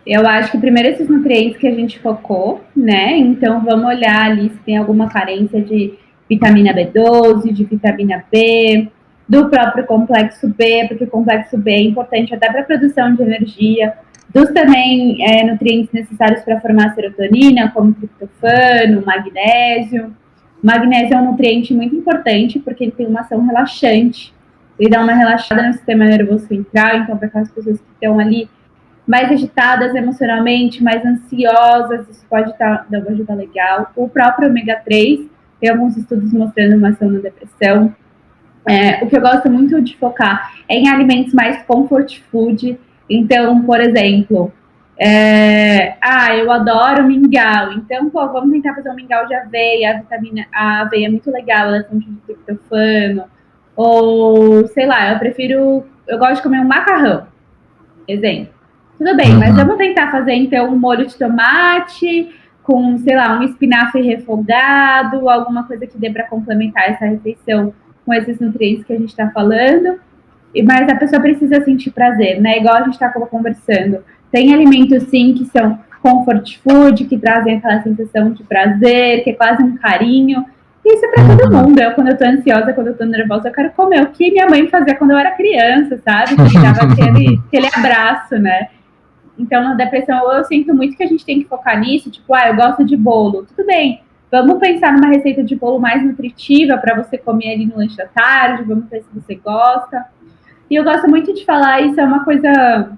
Eu acho que primeiro esses nutrientes que a gente focou, né? Então vamos olhar ali se tem alguma carência de vitamina B12, de vitamina B, do próprio complexo B, porque o complexo B é importante até para a produção de energia, dos também nutrientes necessários para formar serotonina, como triptofano, magnésio. Magnésio é um nutriente muito importante porque ele tem uma ação relaxante, ele dá uma relaxada no sistema nervoso central, então para aquelas pessoas que estão ali mais agitadas emocionalmente, mais ansiosas, isso pode dar uma ajuda legal. O próprio ômega 3, tem alguns estudos mostrando uma ação na depressão. O que eu gosto muito de focar é em alimentos mais comfort food. Então, por exemplo, eu adoro mingau. Então, vamos tentar fazer um mingau de aveia. A aveia é muito legal, ela tem um triptofano. Ou, sei lá, eu gosto de comer um macarrão. Exemplo. Tudo bem, mas vamos tentar fazer, então, um molho de tomate com, sei lá, um espinafre refogado, alguma coisa que dê para complementar essa refeição com esses nutrientes que a gente está falando. Mas a pessoa precisa sentir prazer, né? Igual a gente está conversando. Tem alimentos, sim, que são comfort food, que trazem aquela sensação de prazer, que é quase um carinho. Isso é para todo mundo. Quando eu tô ansiosa, quando eu tô nervosa, eu quero comer o que minha mãe fazia quando eu era criança, sabe? Que me dava aquele abraço, né? Então, na depressão, eu sinto muito que a gente tem que focar nisso, tipo, eu gosto de bolo. Tudo bem, vamos pensar numa receita de bolo mais nutritiva para você comer ali no lanche da tarde, vamos ver se você gosta. E eu gosto muito de falar, isso é uma coisa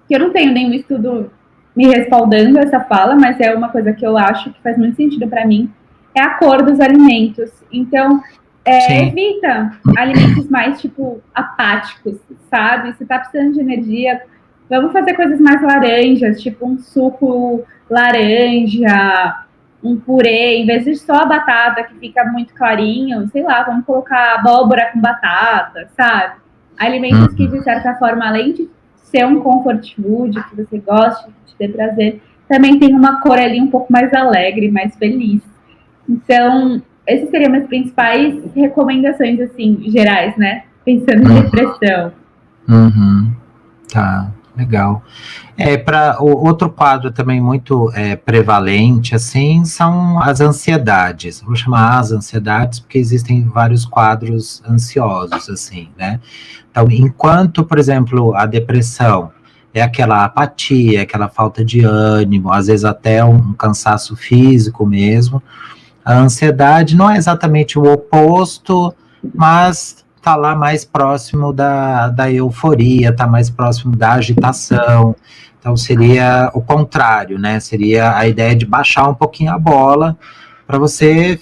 que eu não tenho nenhum estudo me respaldando essa fala, mas é uma coisa que eu acho que faz muito sentido para mim, é a cor dos alimentos. Então, evita alimentos mais, tipo, apáticos, sabe? Você tá precisando de energia, vamos fazer coisas mais laranjas, tipo um suco laranja, um purê, em vez de só a batata que fica muito clarinho, sei lá, vamos colocar abóbora com batata, sabe? Alimentos que, de certa forma, além de ser um comfort food, que você gosta, que te dê prazer, também tem uma cor ali um pouco mais alegre, mais feliz. Então, essas seriam as principais recomendações, assim, gerais, né? Pensando em depressão. Tá, legal. Para o outro quadro também muito prevalente, assim, são as ansiedades. Vou chamar as ansiedades porque existem vários quadros ansiosos, assim, né? Então, enquanto, por exemplo, a depressão é aquela apatia, aquela falta de ânimo, às vezes até um cansaço físico mesmo, a ansiedade não é exatamente o oposto, mas está lá mais próximo da euforia, está mais próximo da agitação. Então seria o contrário, né? Seria a ideia de baixar um pouquinho a bola para você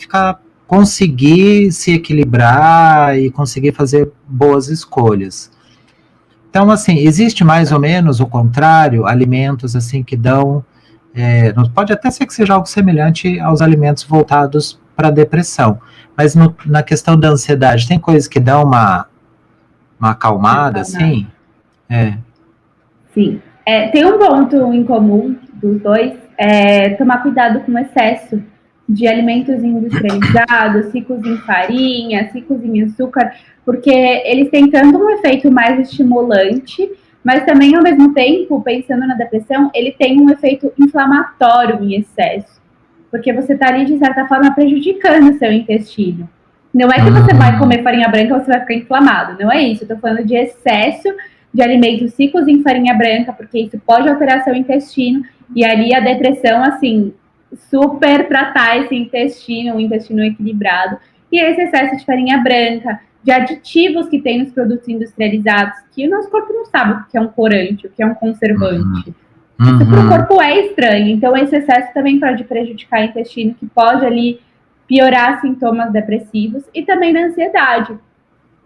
conseguir se equilibrar e conseguir fazer boas escolhas. Então, assim, existe mais ou menos o contrário, alimentos assim que dão, pode até ser que seja algo semelhante aos alimentos voltados para a depressão, mas na questão da ansiedade, tem coisas que dão uma acalmada, assim? Sim. Tem um ponto em comum dos dois, tomar cuidado com o excesso de alimentos industrializados, ricos em farinha, ricos em açúcar, porque eles têm tanto um efeito mais estimulante, Mas também, ao mesmo tempo, pensando na depressão, ele tem um efeito inflamatório em excesso. Porque você está ali, de certa forma, prejudicando o seu intestino. Não é que você vai comer farinha branca e você vai ficar inflamado. Não é isso. Eu estou falando de excesso de alimentos ricos em farinha branca, porque isso pode alterar seu intestino. E ali a depressão, assim, super tratar esse intestino, um intestino equilibrado. E esse excesso de farinha branca, de aditivos que tem nos produtos industrializados, que o nosso corpo não sabe o que é um corante, o que é um conservante. Isso para o corpo é estranho. Então, esse excesso também pode prejudicar o intestino, que pode ali piorar sintomas depressivos e também da ansiedade.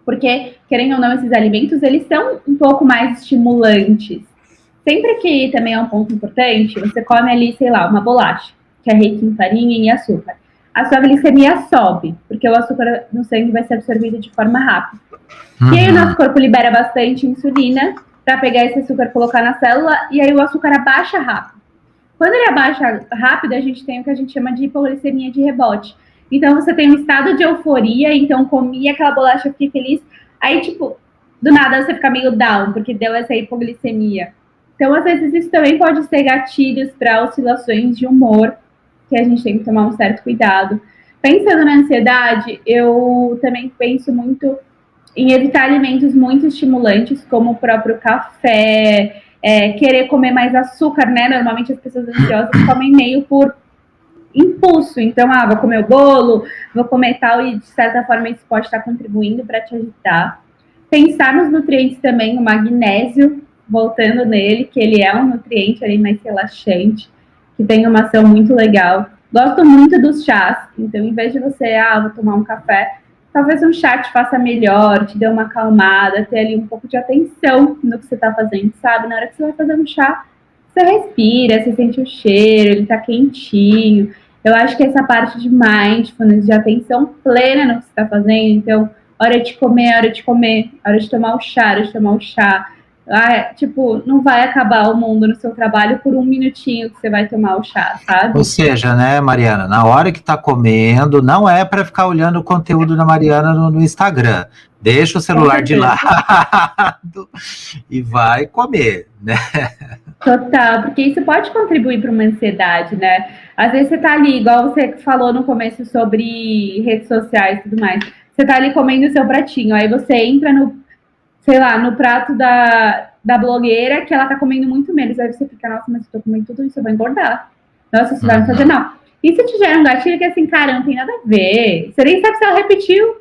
Porque, querendo ou não, esses alimentos, eles são um pouco mais estimulantes. Sempre que também é um ponto importante, você come ali, sei lá, uma bolacha, que é rica em farinha e açúcar. A sua glicemia sobe, porque o açúcar no sangue vai ser absorvido de forma rápida. E aí o nosso corpo libera bastante insulina para pegar esse açúcar e colocar na célula, e aí o açúcar abaixa rápido. Quando ele abaixa rápido, a gente tem o que a gente chama de hipoglicemia de rebote. Então, você tem um estado de euforia, então comi aquela bolacha, fiquei feliz, aí, tipo, do nada você fica meio down, porque deu essa hipoglicemia. Então, às vezes, isso também pode ser gatilhos para oscilações de humor, que a gente tem que tomar um certo cuidado. Pensando na ansiedade, eu também penso muito em evitar alimentos muito estimulantes, como o próprio café, querer comer mais açúcar, né? Normalmente as pessoas ansiosas comem meio por impulso. Então, vou comer o bolo, vou comer tal, e de certa forma isso pode estar contribuindo para te agitar. Pensar nos nutrientes também, o magnésio, voltando nele, que ele é um nutriente ali mais relaxante, que tem uma ação muito legal. Gosto muito dos chás, então em vez de você, vou tomar um café, talvez um chá te faça melhor, te dê uma acalmada, ter ali um pouco de atenção no que você está fazendo, sabe? Na hora que você vai fazer um chá, você respira, você sente o cheiro, ele tá quentinho. Eu acho que essa parte de mindfulness, de atenção plena no que você está fazendo, então, hora de comer, hora de comer, hora de tomar o chá, hora de tomar o chá. Tipo, não vai acabar o mundo no seu trabalho por um minutinho que você vai tomar o chá, sabe? Ou seja, né, Mariana, na hora que tá comendo, não é para ficar olhando o conteúdo da Mariana no Instagram. Deixa o celular de lado e vai comer, né? Total, porque isso pode contribuir para uma ansiedade, né? Às vezes você tá ali, igual você falou no começo sobre redes sociais e tudo mais. Você tá ali comendo o seu pratinho, aí você entra no, sei lá, no prato da blogueira, que ela tá comendo muito menos. Aí você fica, nossa, mas eu tô comendo tudo isso, eu vou engordar. Nossa, isso vai me fazer mal. E se te gera um gatilho que assim, cara, não tem nada a ver. Você nem sabe se ela repetiu,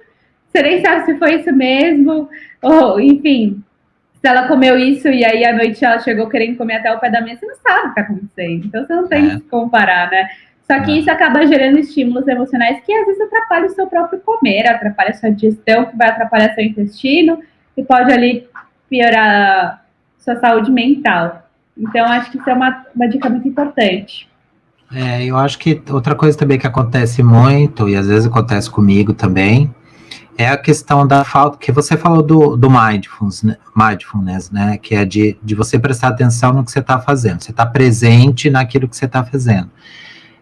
você nem sabe se foi isso mesmo, ou enfim, se ela comeu isso e aí à noite ela chegou querendo comer até o pé da mesa, você não sabe o que tá acontecendo. Então você não tem que comparar, né? Só que isso acaba gerando estímulos emocionais que às vezes atrapalham o seu próprio comer, atrapalha a sua digestão, que vai atrapalhar seu intestino e pode ali piorar sua saúde mental. Então acho que isso é uma dica muito importante. Eu acho que outra coisa também que acontece muito, e às vezes acontece comigo também, é a questão da falta, que você falou do mindfulness, né, que é de você prestar atenção no que você está fazendo, você está presente naquilo que você está fazendo.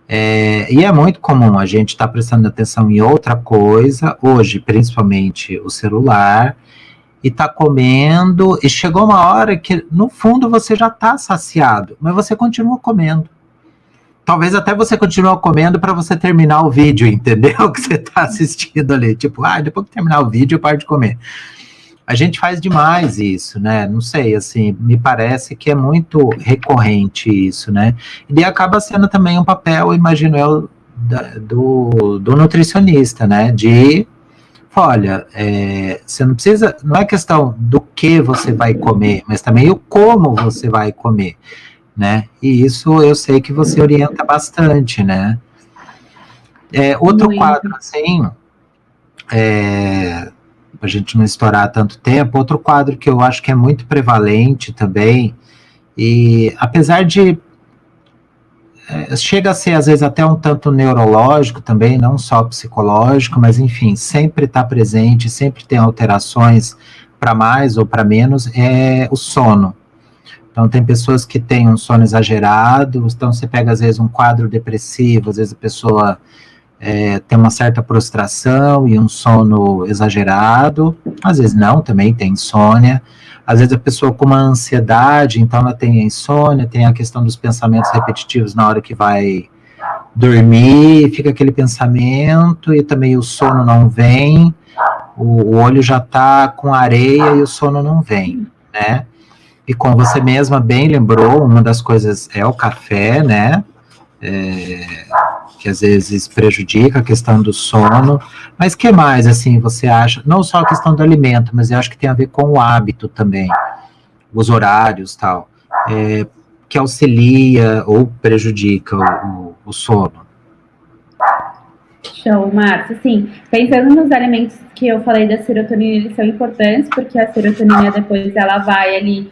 E é muito comum a gente estar prestando atenção em outra coisa, hoje, principalmente o celular, e tá comendo, e chegou uma hora que, no fundo, você já está saciado, mas você continua comendo. Talvez até você continue comendo para você terminar o vídeo, entendeu? Que você está assistindo ali. Tipo, depois que terminar o vídeo, eu paro de comer. A gente faz demais isso, né? Não sei, assim, me parece que é muito recorrente isso, né? E acaba sendo também um papel, imagino eu, do nutricionista, né? Olha, você não precisa, não é questão do que você vai comer, mas também o como você vai comer, né? E isso eu sei que você orienta bastante, né? Outro muito. Quadro, assim, para a gente não estourar tanto tempo, outro quadro que eu acho que é muito prevalente também, e apesar de chega a ser, às vezes, até um tanto neurológico também, não só psicológico, mas, enfim, sempre está presente, sempre tem alterações para mais ou para menos, é o sono. Então, tem pessoas que têm um sono exagerado, então você pega, às vezes, um quadro depressivo, às vezes a pessoa tem uma certa prostração e um sono exagerado, às vezes não, também tem insônia, às vezes a pessoa com uma ansiedade, então ela tem a insônia, tem a questão dos pensamentos repetitivos na hora que vai dormir, fica aquele pensamento e também o sono não vem, o olho já está com areia e o sono não vem, né? E como você mesma bem lembrou, uma das coisas é o café, né? Que às vezes prejudica a questão do sono, mas que mais, assim, você acha, não só a questão do alimento, mas eu acho que tem a ver com o hábito também, os horários e tal, que auxilia ou prejudica o sono? Show, Márcia. Assim, pensando nos alimentos que eu falei da serotonina, eles são importantes, porque a serotonina depois ela vai ali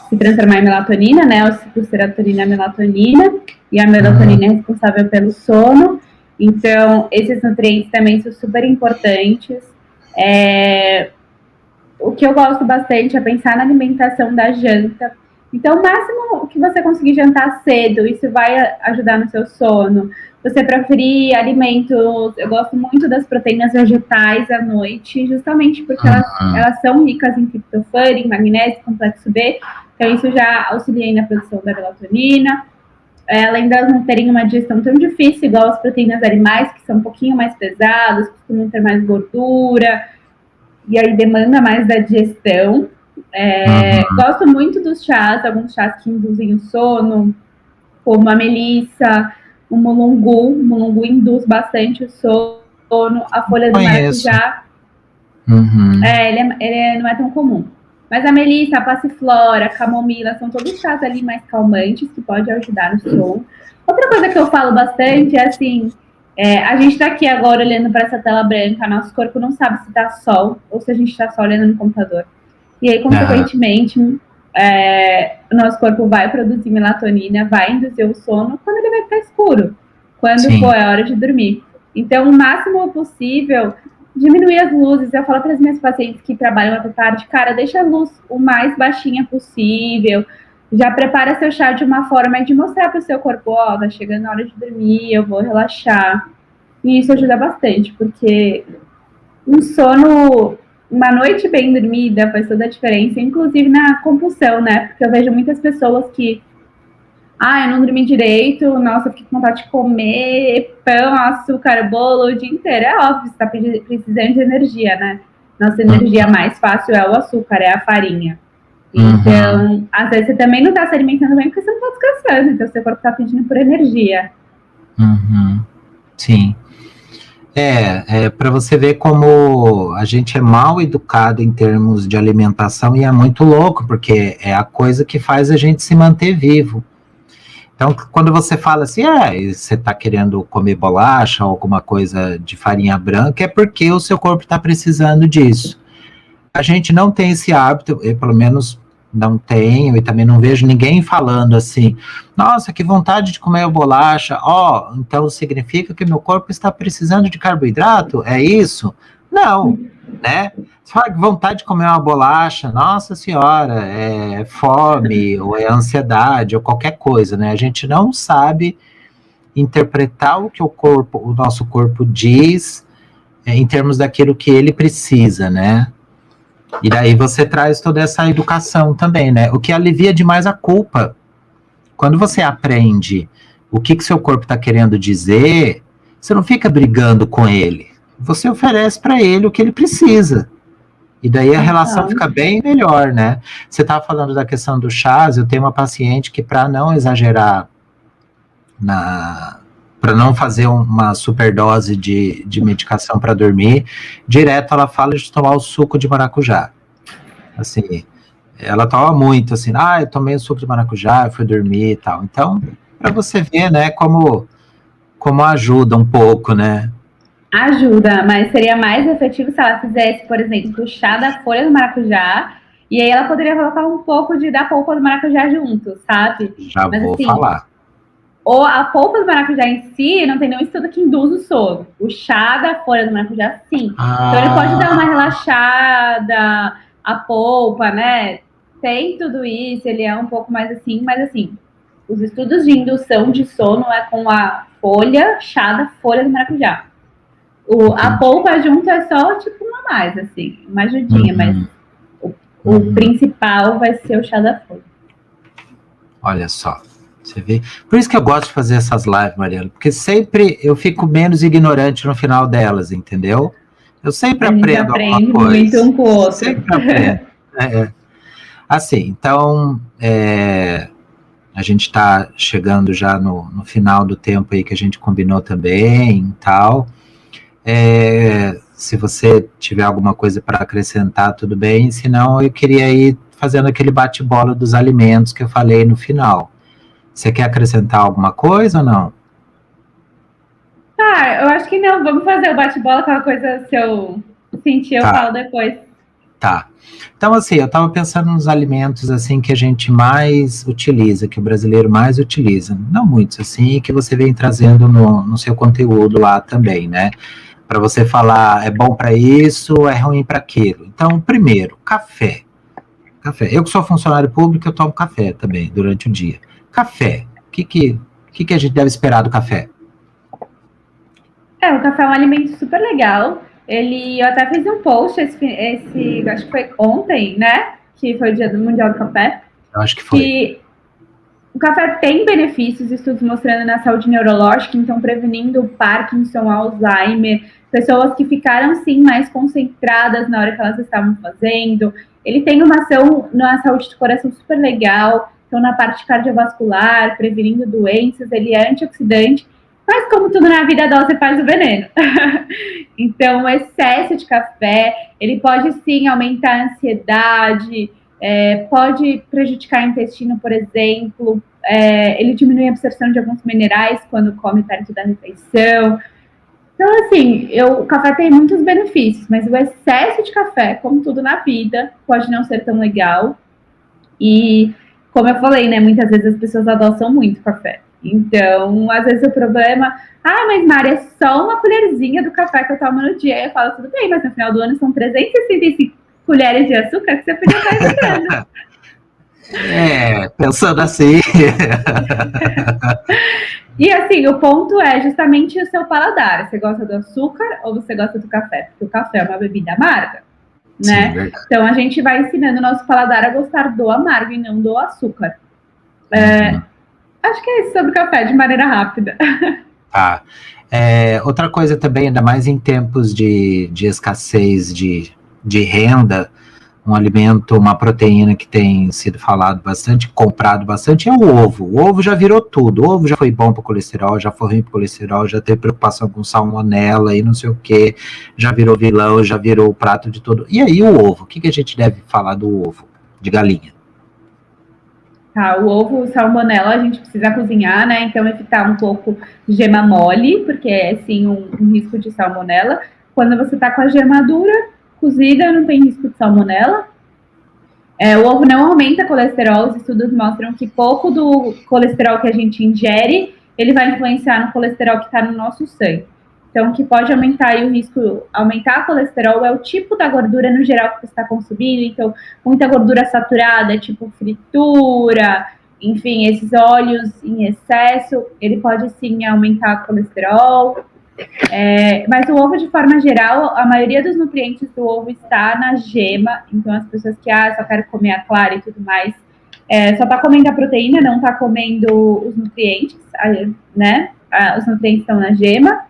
se transformar em melatonina, né? O ciclo serotonina e melatonina, e a melatonina é responsável pelo sono. Então, esses nutrientes também são super importantes. O que eu gosto bastante é pensar na alimentação da janta. Então, o máximo que você conseguir jantar cedo, isso vai ajudar no seu sono. Você preferir alimentos, eu gosto muito das proteínas vegetais à noite, justamente porque elas são ricas em triptofano, em magnésio, complexo B, então isso já auxilia na produção da melatonina. Além delas não terem uma digestão tão difícil, igual as proteínas animais, que são um pouquinho mais pesadas, costumam ter mais gordura, e aí demanda mais da digestão. Gosto muito dos chás, alguns chás que induzem o sono, como a melissa, o mulungu. O mulungu induz bastante o sono. A folha do maracujá, ele não é tão comum. Mas a melissa, a passiflora, a camomila, são todos chás ali mais calmantes, que podem ajudar no sono. Outra coisa que eu falo bastante é assim, a gente está aqui agora olhando para essa tela branca, nosso corpo não sabe se está sol ou se a gente está só olhando no computador. E aí, consequentemente, o nosso corpo vai produzir melatonina, vai induzir o sono quando ele vai ficar escuro, quando for a hora de dormir. Então, o máximo possível, diminuir as luzes. Eu falo para as minhas pacientes que trabalham até tarde, cara, deixa a luz o mais baixinha possível, já prepara seu chá de uma forma de mostrar para o seu corpo, tá chegando a hora de dormir, eu vou relaxar. E isso ajuda bastante, porque um sono, uma noite bem dormida faz toda a diferença, inclusive na compulsão, né? Porque eu vejo muitas pessoas que, eu não dormi direito, nossa, eu fiquei com vontade de comer pão, açúcar, bolo o dia inteiro. É óbvio, você tá precisando de energia, né? Nossa energia mais fácil é o açúcar, é a farinha. Então, às vezes você também não tá se alimentando bem porque você não tá descansando, então seu corpo tá pedindo por energia. Sim. Para você ver como a gente é mal educado em termos de alimentação, e é muito louco, porque é a coisa que faz a gente se manter vivo. Então, quando você fala assim, você está querendo comer bolacha ou alguma coisa de farinha branca, é porque o seu corpo está precisando disso. A gente não tem esse hábito, eu pelo menos não tenho, e também não vejo ninguém falando assim, nossa, que vontade de comer bolacha, então significa que meu corpo está precisando de carboidrato? É isso? Não, né? Você fala que vontade de comer uma bolacha, nossa senhora, é fome, ou é ansiedade, ou qualquer coisa, né? A gente não sabe interpretar o que o nosso corpo diz em termos daquilo que ele precisa, né? E daí você traz toda essa educação também, né? O que alivia demais a culpa. Quando você aprende o que seu corpo está querendo dizer, você não fica brigando com ele. Você oferece para ele o que ele precisa. E daí a relação fica bem melhor, né? Você estava falando da questão do chás, eu tenho uma paciente que, para não exagerar, para não fazer uma superdose de medicação para dormir, direto ela fala de tomar o suco de maracujá. Assim, ela toma muito, assim, eu tomei o suco de maracujá, fui dormir e tal. Então, para você ver, né, como ajuda um pouco, né? Ajuda, mas seria mais efetivo se ela fizesse, por exemplo, o chá da folha do maracujá, e aí ela poderia colocar um pouco da polpa do maracujá junto, sabe? Já mas, vou assim, falar. Ou a polpa do maracujá em si, não tem nenhum estudo que induz o sono. O chá da folha do maracujá, sim. Então ele pode dar uma relaxada, a polpa, né? Tem tudo isso, ele é um pouco mais assim, mas assim, os estudos de indução de sono é com a folha, chá da folha do maracujá. A polpa junto é só tipo uma mais, assim, uma ajudinha, mas o principal vai ser o chá da folha. Olha só, você vê. Por isso que eu gosto de fazer essas lives, Mariana, porque sempre eu fico menos ignorante no final delas, entendeu? Eu sempre aprendo alguma coisa. Muito um com o outro. Sempre aprendo. Assim, então, a gente está chegando já no final do tempo aí que a gente combinou também e tal. Se você tiver alguma coisa para acrescentar, tudo bem. Se não, eu queria ir fazendo aquele bate-bola dos alimentos que eu falei no final. Você quer acrescentar alguma coisa ou não? Eu acho que não. Vamos fazer o bate-bola, aquela coisa, se eu sentir, eu falo depois. Tá. Então, assim, eu estava pensando nos alimentos, assim, que a gente mais utiliza, que o brasileiro mais utiliza. Não muitos, assim, que você vem trazendo no seu conteúdo lá também, né? Para você falar, é bom para isso, é ruim para aquilo. Então, primeiro, café. Café. Eu que sou funcionário público, eu tomo café também, durante o dia. Café. O que a gente deve esperar do café? O café é um alimento super legal. Eu até fiz um post, acho que foi ontem, né? Que foi o Dia Mundial do Café. Eu acho que foi. Que o café tem benefícios, estudos mostrando na saúde neurológica, então prevenindo Parkinson, Alzheimer, pessoas que ficaram, sim, mais concentradas na hora que elas estavam fazendo. Ele tem uma ação na saúde do coração super legal, então na parte cardiovascular, prevenindo doenças, ele é antioxidante. Mas como tudo na vida, a dose faz o veneno. Então, o excesso de café, ele pode sim aumentar a ansiedade, pode prejudicar o intestino, por exemplo. Ele diminui a absorção de alguns minerais quando come perto da refeição. Então, assim, o café tem muitos benefícios, mas o excesso de café, como tudo na vida, pode não ser tão legal. E, como eu falei, né, muitas vezes as pessoas adoçam muito café. Então, às vezes o problema... mas Mari, é só uma colherzinha do café que eu tomo no dia. Eu falo, tudo bem, mas no final do ano são 365 colheres de açúcar que você podia estar evitando. Pensando assim... E assim, o ponto é justamente o seu paladar. Você gosta do açúcar ou você gosta do café? Porque o café é uma bebida amarga, né? Sim, então a gente vai ensinando o nosso paladar a gostar do amargo e não do açúcar. Acho que é isso sobre o café, de maneira rápida. Outra coisa também, ainda mais em tempos de escassez de renda, um alimento, uma proteína que tem sido falado bastante, comprado bastante, é o ovo. O ovo já virou tudo. O ovo já foi bom para o colesterol, já foi ruim para o colesterol, já teve preocupação com salmonela e não sei o que, já virou vilão, já virou o prato de todo. E aí o ovo? O que a gente deve falar do ovo de galinha? O ovo salmonela a gente precisa cozinhar, né? Então evitar um pouco de gema mole, porque é sim um risco de salmonela. Quando você tá com a gema dura, cozida, não tem risco de salmonela. O ovo não aumenta colesterol, os estudos mostram que pouco do colesterol que a gente ingere, ele vai influenciar no colesterol que está no nosso sangue. Então, o que pode aumentar aí o risco, aumentar o colesterol é o tipo da gordura no geral que você está consumindo. Então, muita gordura saturada, tipo fritura, enfim, esses óleos em excesso, ele pode sim aumentar o colesterol. Mas o ovo, de forma geral, a maioria dos nutrientes do ovo está na gema. Então, as pessoas que só querem comer a clara e tudo mais, só está comendo a proteína, não está comendo os nutrientes, né? Os nutrientes estão na gema.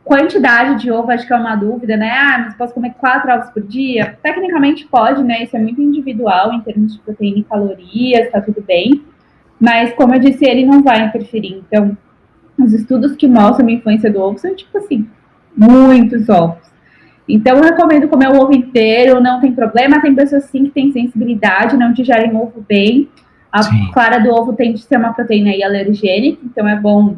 Quantidade de ovo, acho que é uma dúvida, né? Mas posso comer 4 ovos por dia? Tecnicamente pode, né? Isso é muito individual em termos de proteína e calorias, tá tudo bem. Mas, como eu disse, ele não vai interferir. Então, os estudos que mostram a influência do ovo são, tipo assim, muitos ovos. Então, eu recomendo comer o ovo inteiro, não tem problema. Tem pessoas, sim, que têm sensibilidade, não digerem ovo bem. A clara do ovo tende a ser uma proteína aí alergênica, então é bom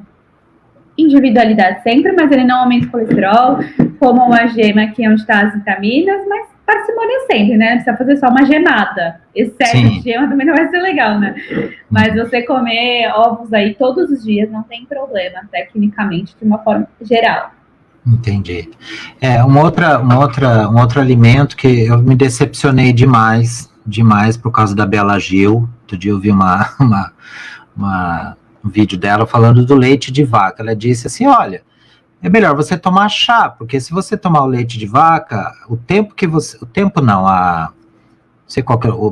individualidade sempre, mas ele não aumenta o colesterol, como uma gema aqui onde está as vitaminas, mas parcimônia sempre, né? Não precisa fazer só uma gemada. Excesso de gema também não vai ser legal, né? Mas você comer ovos aí todos os dias não tem problema, tecnicamente, de uma forma geral. Entendi. Um outro alimento que eu me decepcionei demais por causa da Bela Gil. Outro dia eu vi uma um vídeo dela falando do leite de vaca. Ela disse assim, olha, é melhor você tomar chá, porque se você tomar o leite de vaca, o tempo que você... O tempo não,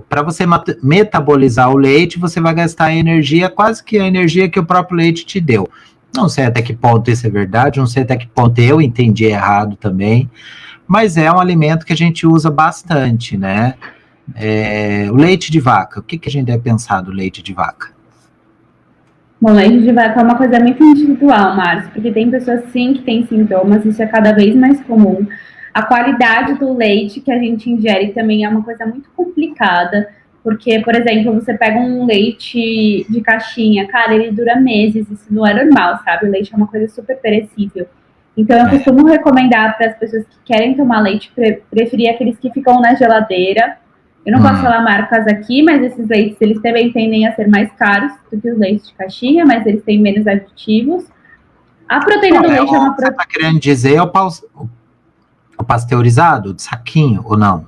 para você metabolizar o leite, você vai gastar energia, quase que a energia que o próprio leite te deu. Não sei até que ponto isso é verdade, não sei até que ponto eu entendi errado também, mas é um alimento que a gente usa bastante, né? O leite de vaca, o que a gente deve pensar do leite de vaca? Bom, leite de vaca é uma coisa muito individual, Márcio, porque tem pessoas sim que têm sintomas, isso é cada vez mais comum. A qualidade do leite que a gente ingere também é uma coisa muito complicada, porque, por exemplo, você pega um leite de caixinha, cara, ele dura meses, isso não é normal, sabe? O leite é uma coisa super perecível. Então, eu costumo recomendar para as pessoas que querem tomar leite, preferir aqueles que ficam na geladeira. Eu não posso falar marcas aqui, mas esses leites, eles também tendem a ser mais caros do que os leites de caixinha, mas eles têm menos aditivos. A proteína do leite é uma proteína... Você está querendo dizer o pasteurizado, de saquinho, ou não?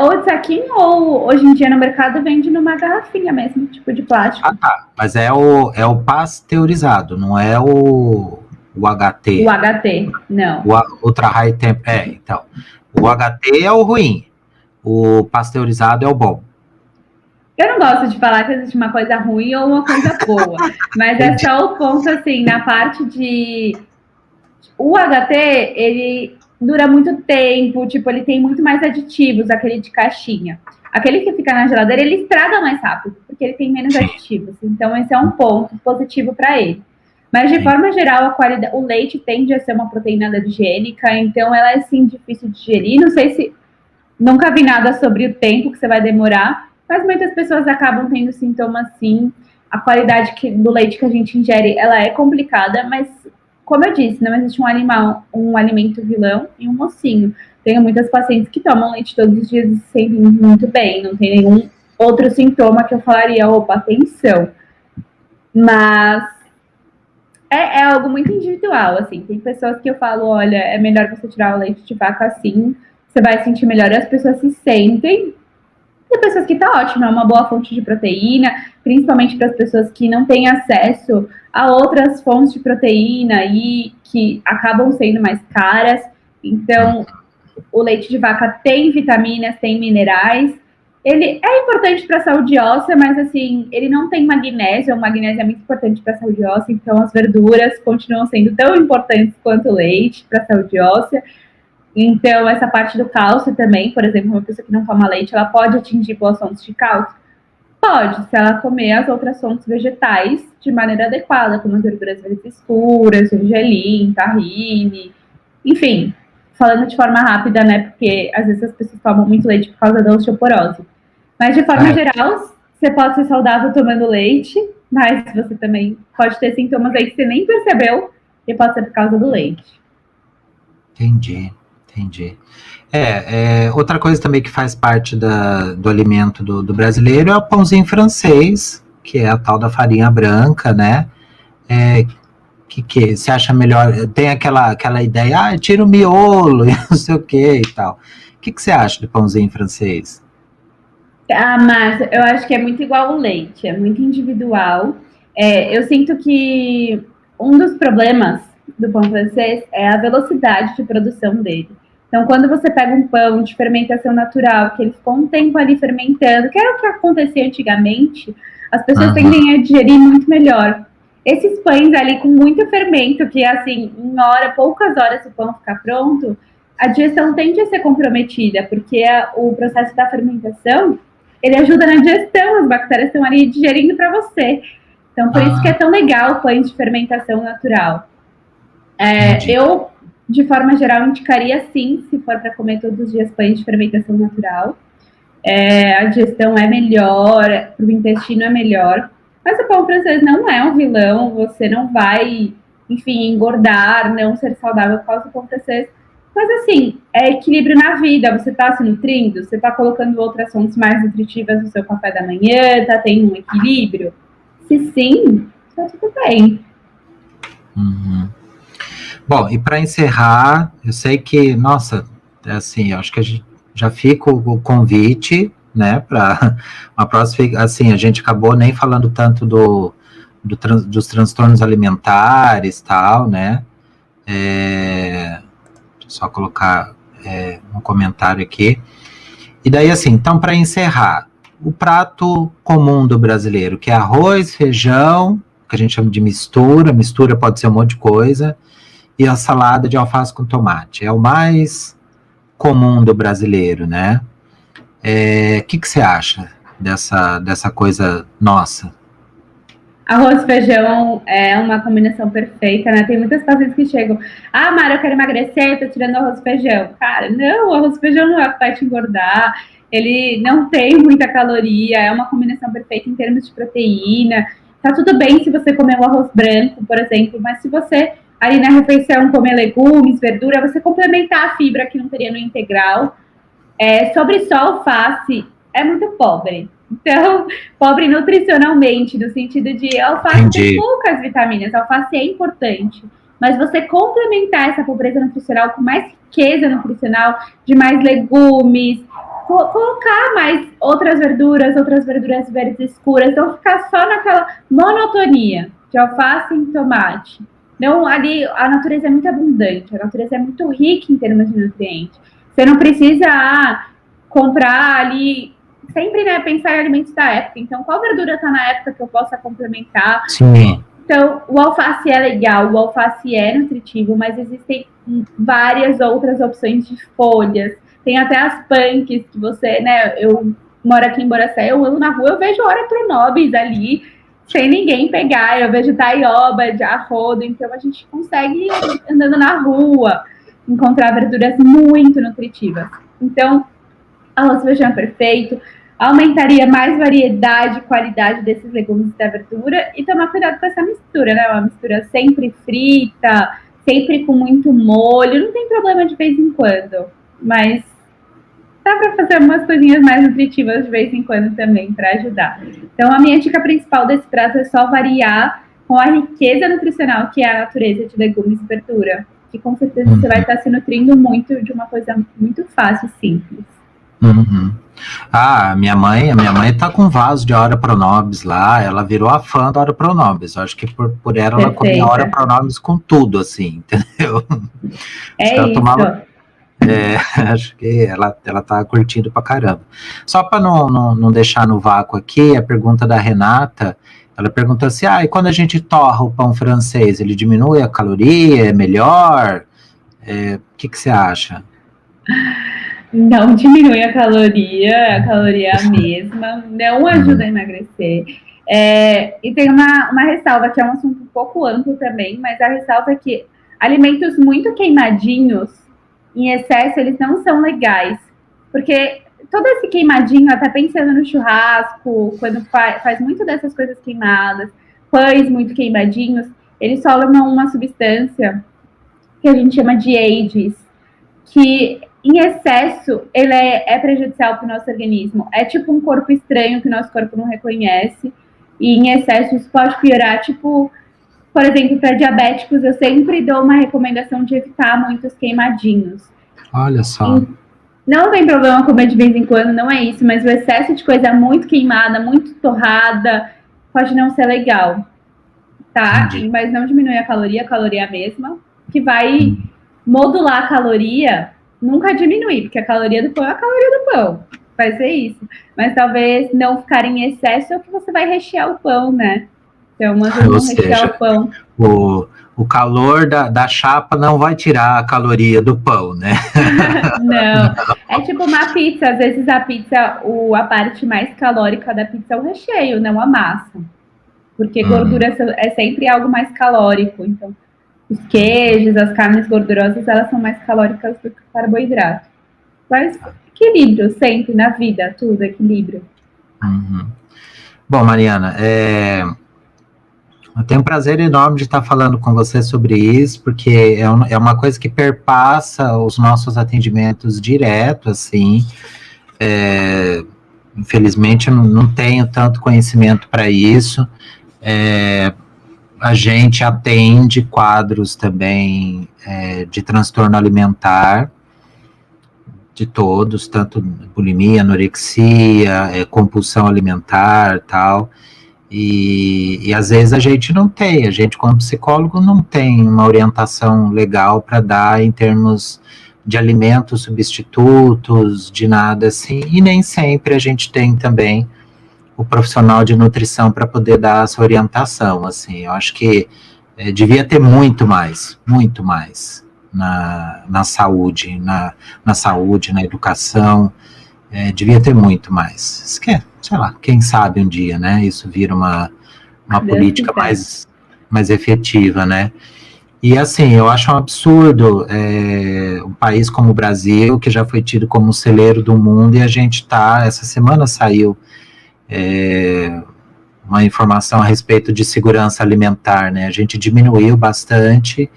Ou de saquinho, ou hoje em dia no mercado vende numa garrafinha mesmo, tipo de plástico. Ah, tá. Mas é o pasteurizado, não é o HT. O HT, não. O Ultra High Temp. Então. O HT é o ruim. O pasteurizado é o bom. Eu não gosto de falar que existe uma coisa ruim ou uma coisa boa, mas é só o ponto, assim, na parte de... O HT, ele dura muito tempo, tipo, ele tem muito mais aditivos, aquele de caixinha. Aquele que fica na geladeira, ele estraga mais rápido, porque ele tem menos aditivos. Então, esse é um ponto positivo para ele. Mas, de forma geral, o leite tende a ser uma proteína alergênica, então ela é, sim, difícil de digerir. Não sei se... Nunca vi nada sobre o tempo que você vai demorar, mas muitas pessoas acabam tendo sintomas, sim. A qualidade do leite que a gente ingere, ela é complicada, mas, como eu disse, não existe um alimento vilão e um mocinho. Tenho muitas pacientes que tomam leite todos os dias e se sentem muito bem, não tem nenhum outro sintoma que eu falaria, opa, atenção. Mas é algo muito individual, assim. Tem pessoas que eu falo, olha, é melhor você tirar o leite de vaca assim, você vai sentir melhor, e as pessoas se sentem. Tem pessoas que tá ótimo, é uma boa fonte de proteína, principalmente para as pessoas que não têm acesso a outras fontes de proteína e que acabam sendo mais caras. Então, o leite de vaca tem vitaminas, tem minerais. Ele é importante para a saúde óssea, mas assim, ele não tem magnésio. O magnésio é muito importante para a saúde óssea, então as verduras continuam sendo tão importantes quanto o leite para a saúde óssea. Então, essa parte do cálcio também, por exemplo, uma pessoa que não toma leite, ela pode atingir boas fontes de cálcio? Pode, se ela comer as outras fontes vegetais de maneira adequada, como as verduras verdes escuras, gergelim, tahine, enfim, falando de forma rápida, né, porque às vezes as pessoas tomam muito leite por causa da osteoporose. Mas, de forma geral, você pode ser saudável tomando leite, mas você também pode ter sintomas aí que você nem percebeu, e pode ser por causa do leite. Entendi. Outra coisa também que faz parte do alimento do brasileiro é o pãozinho francês, que é a tal da farinha branca, né? Que você acha melhor? Tem aquela ideia, tira o miolo e não sei o que e tal. O que você acha do pãozinho francês? Mas eu acho que é muito igual o leite, é muito individual. Eu sinto que um dos problemas do pão francês é a velocidade de produção dele. Então, quando você pega um pão de fermentação natural, que ele ficou um tempo ali fermentando, que era o que acontecia antigamente, as pessoas tendem a digerir muito melhor. Esses pães ali com muito fermento, que assim, em poucas horas o pão ficar pronto, a digestão tende a ser comprometida, porque o processo da fermentação, ele ajuda na digestão, as bactérias estão ali digerindo para você. Então, por isso que é tão legal pães de fermentação natural. Eu, de forma geral, indicaria sim, se for para comer todos os dias pães de fermentação natural. A digestão é melhor, para o intestino é melhor. Mas o pão francês não é um vilão, você não vai, enfim, engordar, não ser saudável por causa do pão francês. Mas assim, é equilíbrio na vida, você está se nutrindo, você está colocando outras fontes mais nutritivas no seu café da manhã, está tendo um equilíbrio? Se sim, está tudo bem. Bom, e para encerrar, eu sei que, nossa, assim, eu acho que a gente já fica o convite, né, para uma próxima, assim, a gente acabou nem falando tanto dos transtornos alimentares, tal, né, deixa eu só colocar um comentário aqui, e daí, assim, então, para encerrar, o prato comum do brasileiro, que é arroz, feijão, que a gente chama de mistura pode ser um monte de coisa, e a salada de alface com tomate, é o mais comum do brasileiro, né? Que você acha dessa coisa nossa? Arroz e feijão é uma combinação perfeita, né? Tem muitas pacientes que chegam, Mara, eu quero emagrecer, eu tô tirando arroz e feijão. Cara, não, o arroz e feijão não é o que vai te engordar, ele não tem muita caloria, é uma combinação perfeita em termos de proteína. Tá tudo bem se você comer o arroz branco, por exemplo, mas se você ali na refeição comer legumes, verdura, você complementar a fibra que não teria no integral. Sobre só alface, é muito pobre. Então, pobre nutricionalmente, no sentido de alface tem poucas vitaminas, alface é importante, mas você complementar essa pobreza nutricional com mais riqueza nutricional, de mais legumes, colocar mais outras verduras verdes escuras, não ficar só naquela monotonia de alface e tomate. Então, ali, a natureza é muito abundante, a natureza é muito rica em termos de nutrientes. Você não precisa comprar ali, sempre, né, pensar em alimentos da época. Então, qual verdura está na época que eu possa complementar? Sim. Então, o alface é legal, o alface é nutritivo, mas existem várias outras opções de folhas. Tem até as punks que você, né, eu moro aqui em Boracé, eu ando na rua, eu vejo Ora Pronobis ali, sem ninguém pegar, eu vejo taioba de arrodo, então a gente consegue, andando na rua, encontrar verduras muito nutritivas. Então, arroz e feijão é perfeito, aumentaria mais variedade e qualidade desses legumes e da verdura, e tomar cuidado com essa mistura, né? Uma mistura sempre frita, sempre com muito molho, não tem problema de vez em quando, mas dá para fazer umas coisinhas mais nutritivas de vez em quando também, para ajudar. Então, a minha dica principal desse prato é só variar com a riqueza nutricional que é a natureza de legumes e verdura, que com certeza você vai estar se nutrindo muito de uma coisa muito fácil e simples. Uhum. A minha mãe tá com um vaso de Ora Pronobis lá, ela virou a fã da Ora Pronobis. Eu acho que por ela comia Ora Pronobis com tudo, assim, entendeu? Ela tomava, acho que ela tá curtindo pra caramba. Só para não deixar no vácuo aqui, a pergunta da Renata, ela perguntou assim, e quando a gente torra o pão francês, ele diminui a caloria, é melhor? O que você acha? Não diminui a caloria é a mesma, não ajuda a emagrecer. E tem uma ressalva, que é um assunto um pouco amplo também, mas a ressalva é que alimentos muito queimadinhos, em excesso, eles não são legais. Porque todo esse queimadinho, até pensando no churrasco, quando faz muito dessas coisas queimadas, pães muito queimadinhos, eles soltam uma substância que a gente chama de AIDS, que em excesso, ele é prejudicial para o nosso organismo. É tipo um corpo estranho que o nosso corpo não reconhece. E em excesso, isso pode piorar. Tipo, por exemplo, para diabéticos, eu sempre dou uma recomendação de evitar muitos queimadinhos. Olha só. Não tem problema comer de vez em quando, não é isso. Mas o excesso de coisa muito queimada, muito torrada, pode não ser legal. Tá? Entendi. Mas não diminui a caloria é a mesma. Que vai modular a caloria, nunca diminuir, porque a caloria do pão é a caloria do pão. Vai ser isso. Mas talvez não ficar em excesso é o que você vai rechear o pão, né? Então, às vezes não rechear o pão. O calor da chapa não vai tirar a caloria do pão, né? Não. É tipo uma pizza. Às vezes a pizza, a parte mais calórica da pizza é o recheio, não a massa. Porque gordura é sempre algo mais calórico. Então, os queijos, as carnes gordurosas, elas são mais calóricas do que o carboidrato. Mas equilíbrio sempre na vida, tudo, equilíbrio. Uhum. Bom, Mariana, eu tenho um prazer enorme de estar falando com você sobre isso, porque é uma coisa que perpassa os nossos atendimentos direto, assim. Infelizmente, eu não tenho tanto conhecimento para isso. A gente atende quadros também de transtorno alimentar, de todos, tanto bulimia, anorexia, compulsão alimentar, tal. E às vezes a gente não tem, a gente como psicólogo não tem uma orientação legal para dar em termos de alimentos substitutos, de nada assim, e nem sempre a gente tem também o profissional de nutrição para poder dar essa orientação, assim, eu acho que devia ter muito mais na saúde, na saúde, na educação, devia ter muito mais. Isso que sei lá, quem sabe um dia, né, isso vira uma política mais efetiva, né. E assim, eu acho um absurdo um país como o Brasil, que já foi tido como o celeiro do mundo, e a gente essa semana saiu uma informação a respeito de segurança alimentar, né, a gente diminuiu bastante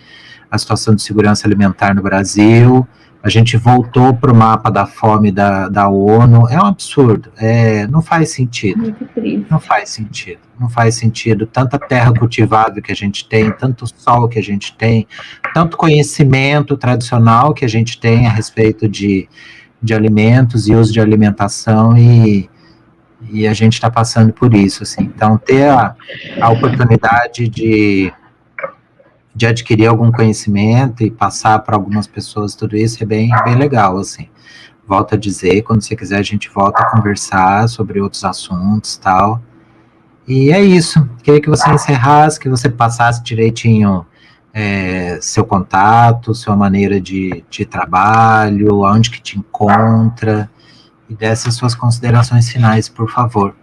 a situação de segurança alimentar no Brasil, a gente voltou para o mapa da fome da ONU, é um absurdo, não faz sentido, não faz sentido, tanta terra cultivável que a gente tem, tanto sol que a gente tem, tanto conhecimento tradicional que a gente tem a respeito de alimentos e uso de alimentação, e a gente está passando por isso, assim, então ter a oportunidade de adquirir algum conhecimento e passar para algumas pessoas tudo isso é bem legal, assim. Volto a dizer, quando você quiser a gente volta a conversar sobre outros assuntos e tal. E é isso, queria que você encerrasse, que você passasse direitinho seu contato, sua maneira de trabalho, onde que te encontra, e desse suas considerações finais, por favor.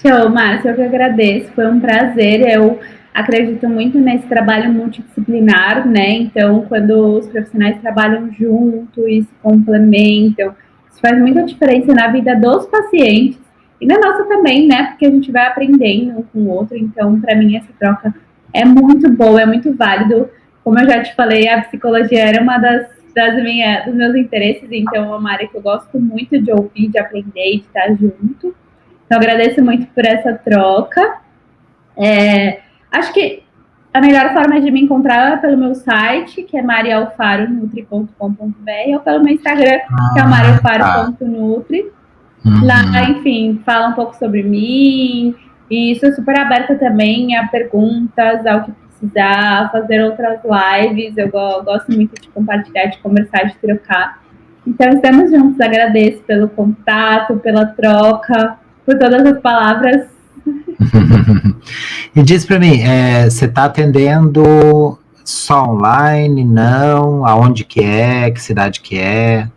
Show, Márcio, eu que agradeço, foi um prazer, eu acredito muito nesse trabalho multidisciplinar, né, então quando os profissionais trabalham junto e se complementam, isso faz muita diferença na vida dos pacientes, e na nossa também, né, porque a gente vai aprendendo um com o outro, então para mim essa troca é muito boa, é muito válido, como eu já te falei, a psicologia era uma dos meus interesses, então é uma área que eu gosto muito de ouvir, de aprender, de estar junto, então agradeço muito por essa troca. Acho que a melhor forma de me encontrar é pelo meu site, que é marialfaronutri.com.br, ou pelo meu Instagram, que é marialfaro.nutri. Lá, enfim, fala um pouco sobre mim, e sou super aberta também a perguntas, ao que precisar, a fazer outras lives, eu gosto muito de compartilhar, de conversar, de trocar. Então, estamos juntos, agradeço pelo contato, pela troca, por todas as palavras. E diz para mim, você está atendendo só online, não? Aonde que cidade que é?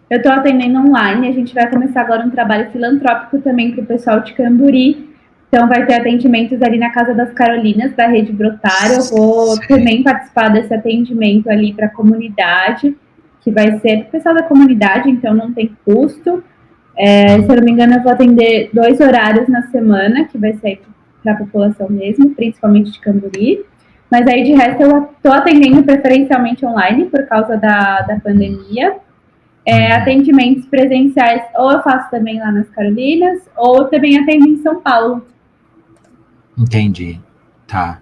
Eu estou atendendo online, a gente vai começar agora um trabalho filantrópico também para o pessoal de Camburi, então vai ter atendimentos ali na Casa das Carolinas, da Rede Brotário, eu vou também participar desse atendimento ali para a comunidade, que vai ser para o pessoal da comunidade, então não tem custo. Se eu não me engano, eu vou atender 2 horários na semana, que vai ser para a população mesmo, principalmente de Camburi. Mas aí, de resto, eu estou atendendo preferencialmente online, por causa da pandemia. Atendimentos presenciais, ou eu faço também lá nas Carolinas, ou eu também atendo em São Paulo. Entendi, tá.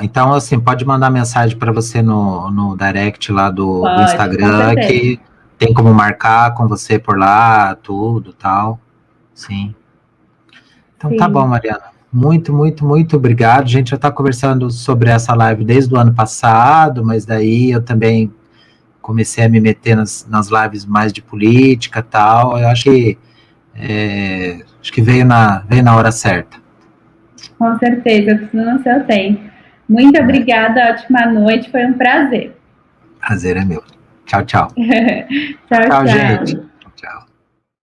Então assim, pode mandar mensagem para você no direct lá do Instagram, que tem como marcar com você por lá, tudo, tal, sim. Então sim. Tá bom, Mariana, muito, muito, muito obrigado, a gente já está conversando sobre essa live desde o ano passado, mas daí eu também comecei a me meter nas lives mais de política, tal, eu acho que veio na hora certa. Com certeza, eu preciso no seu tempo. Muito obrigada, ótima noite, foi um prazer. Prazer é meu. Tchau, tchau. Tchau, gente. Tchau.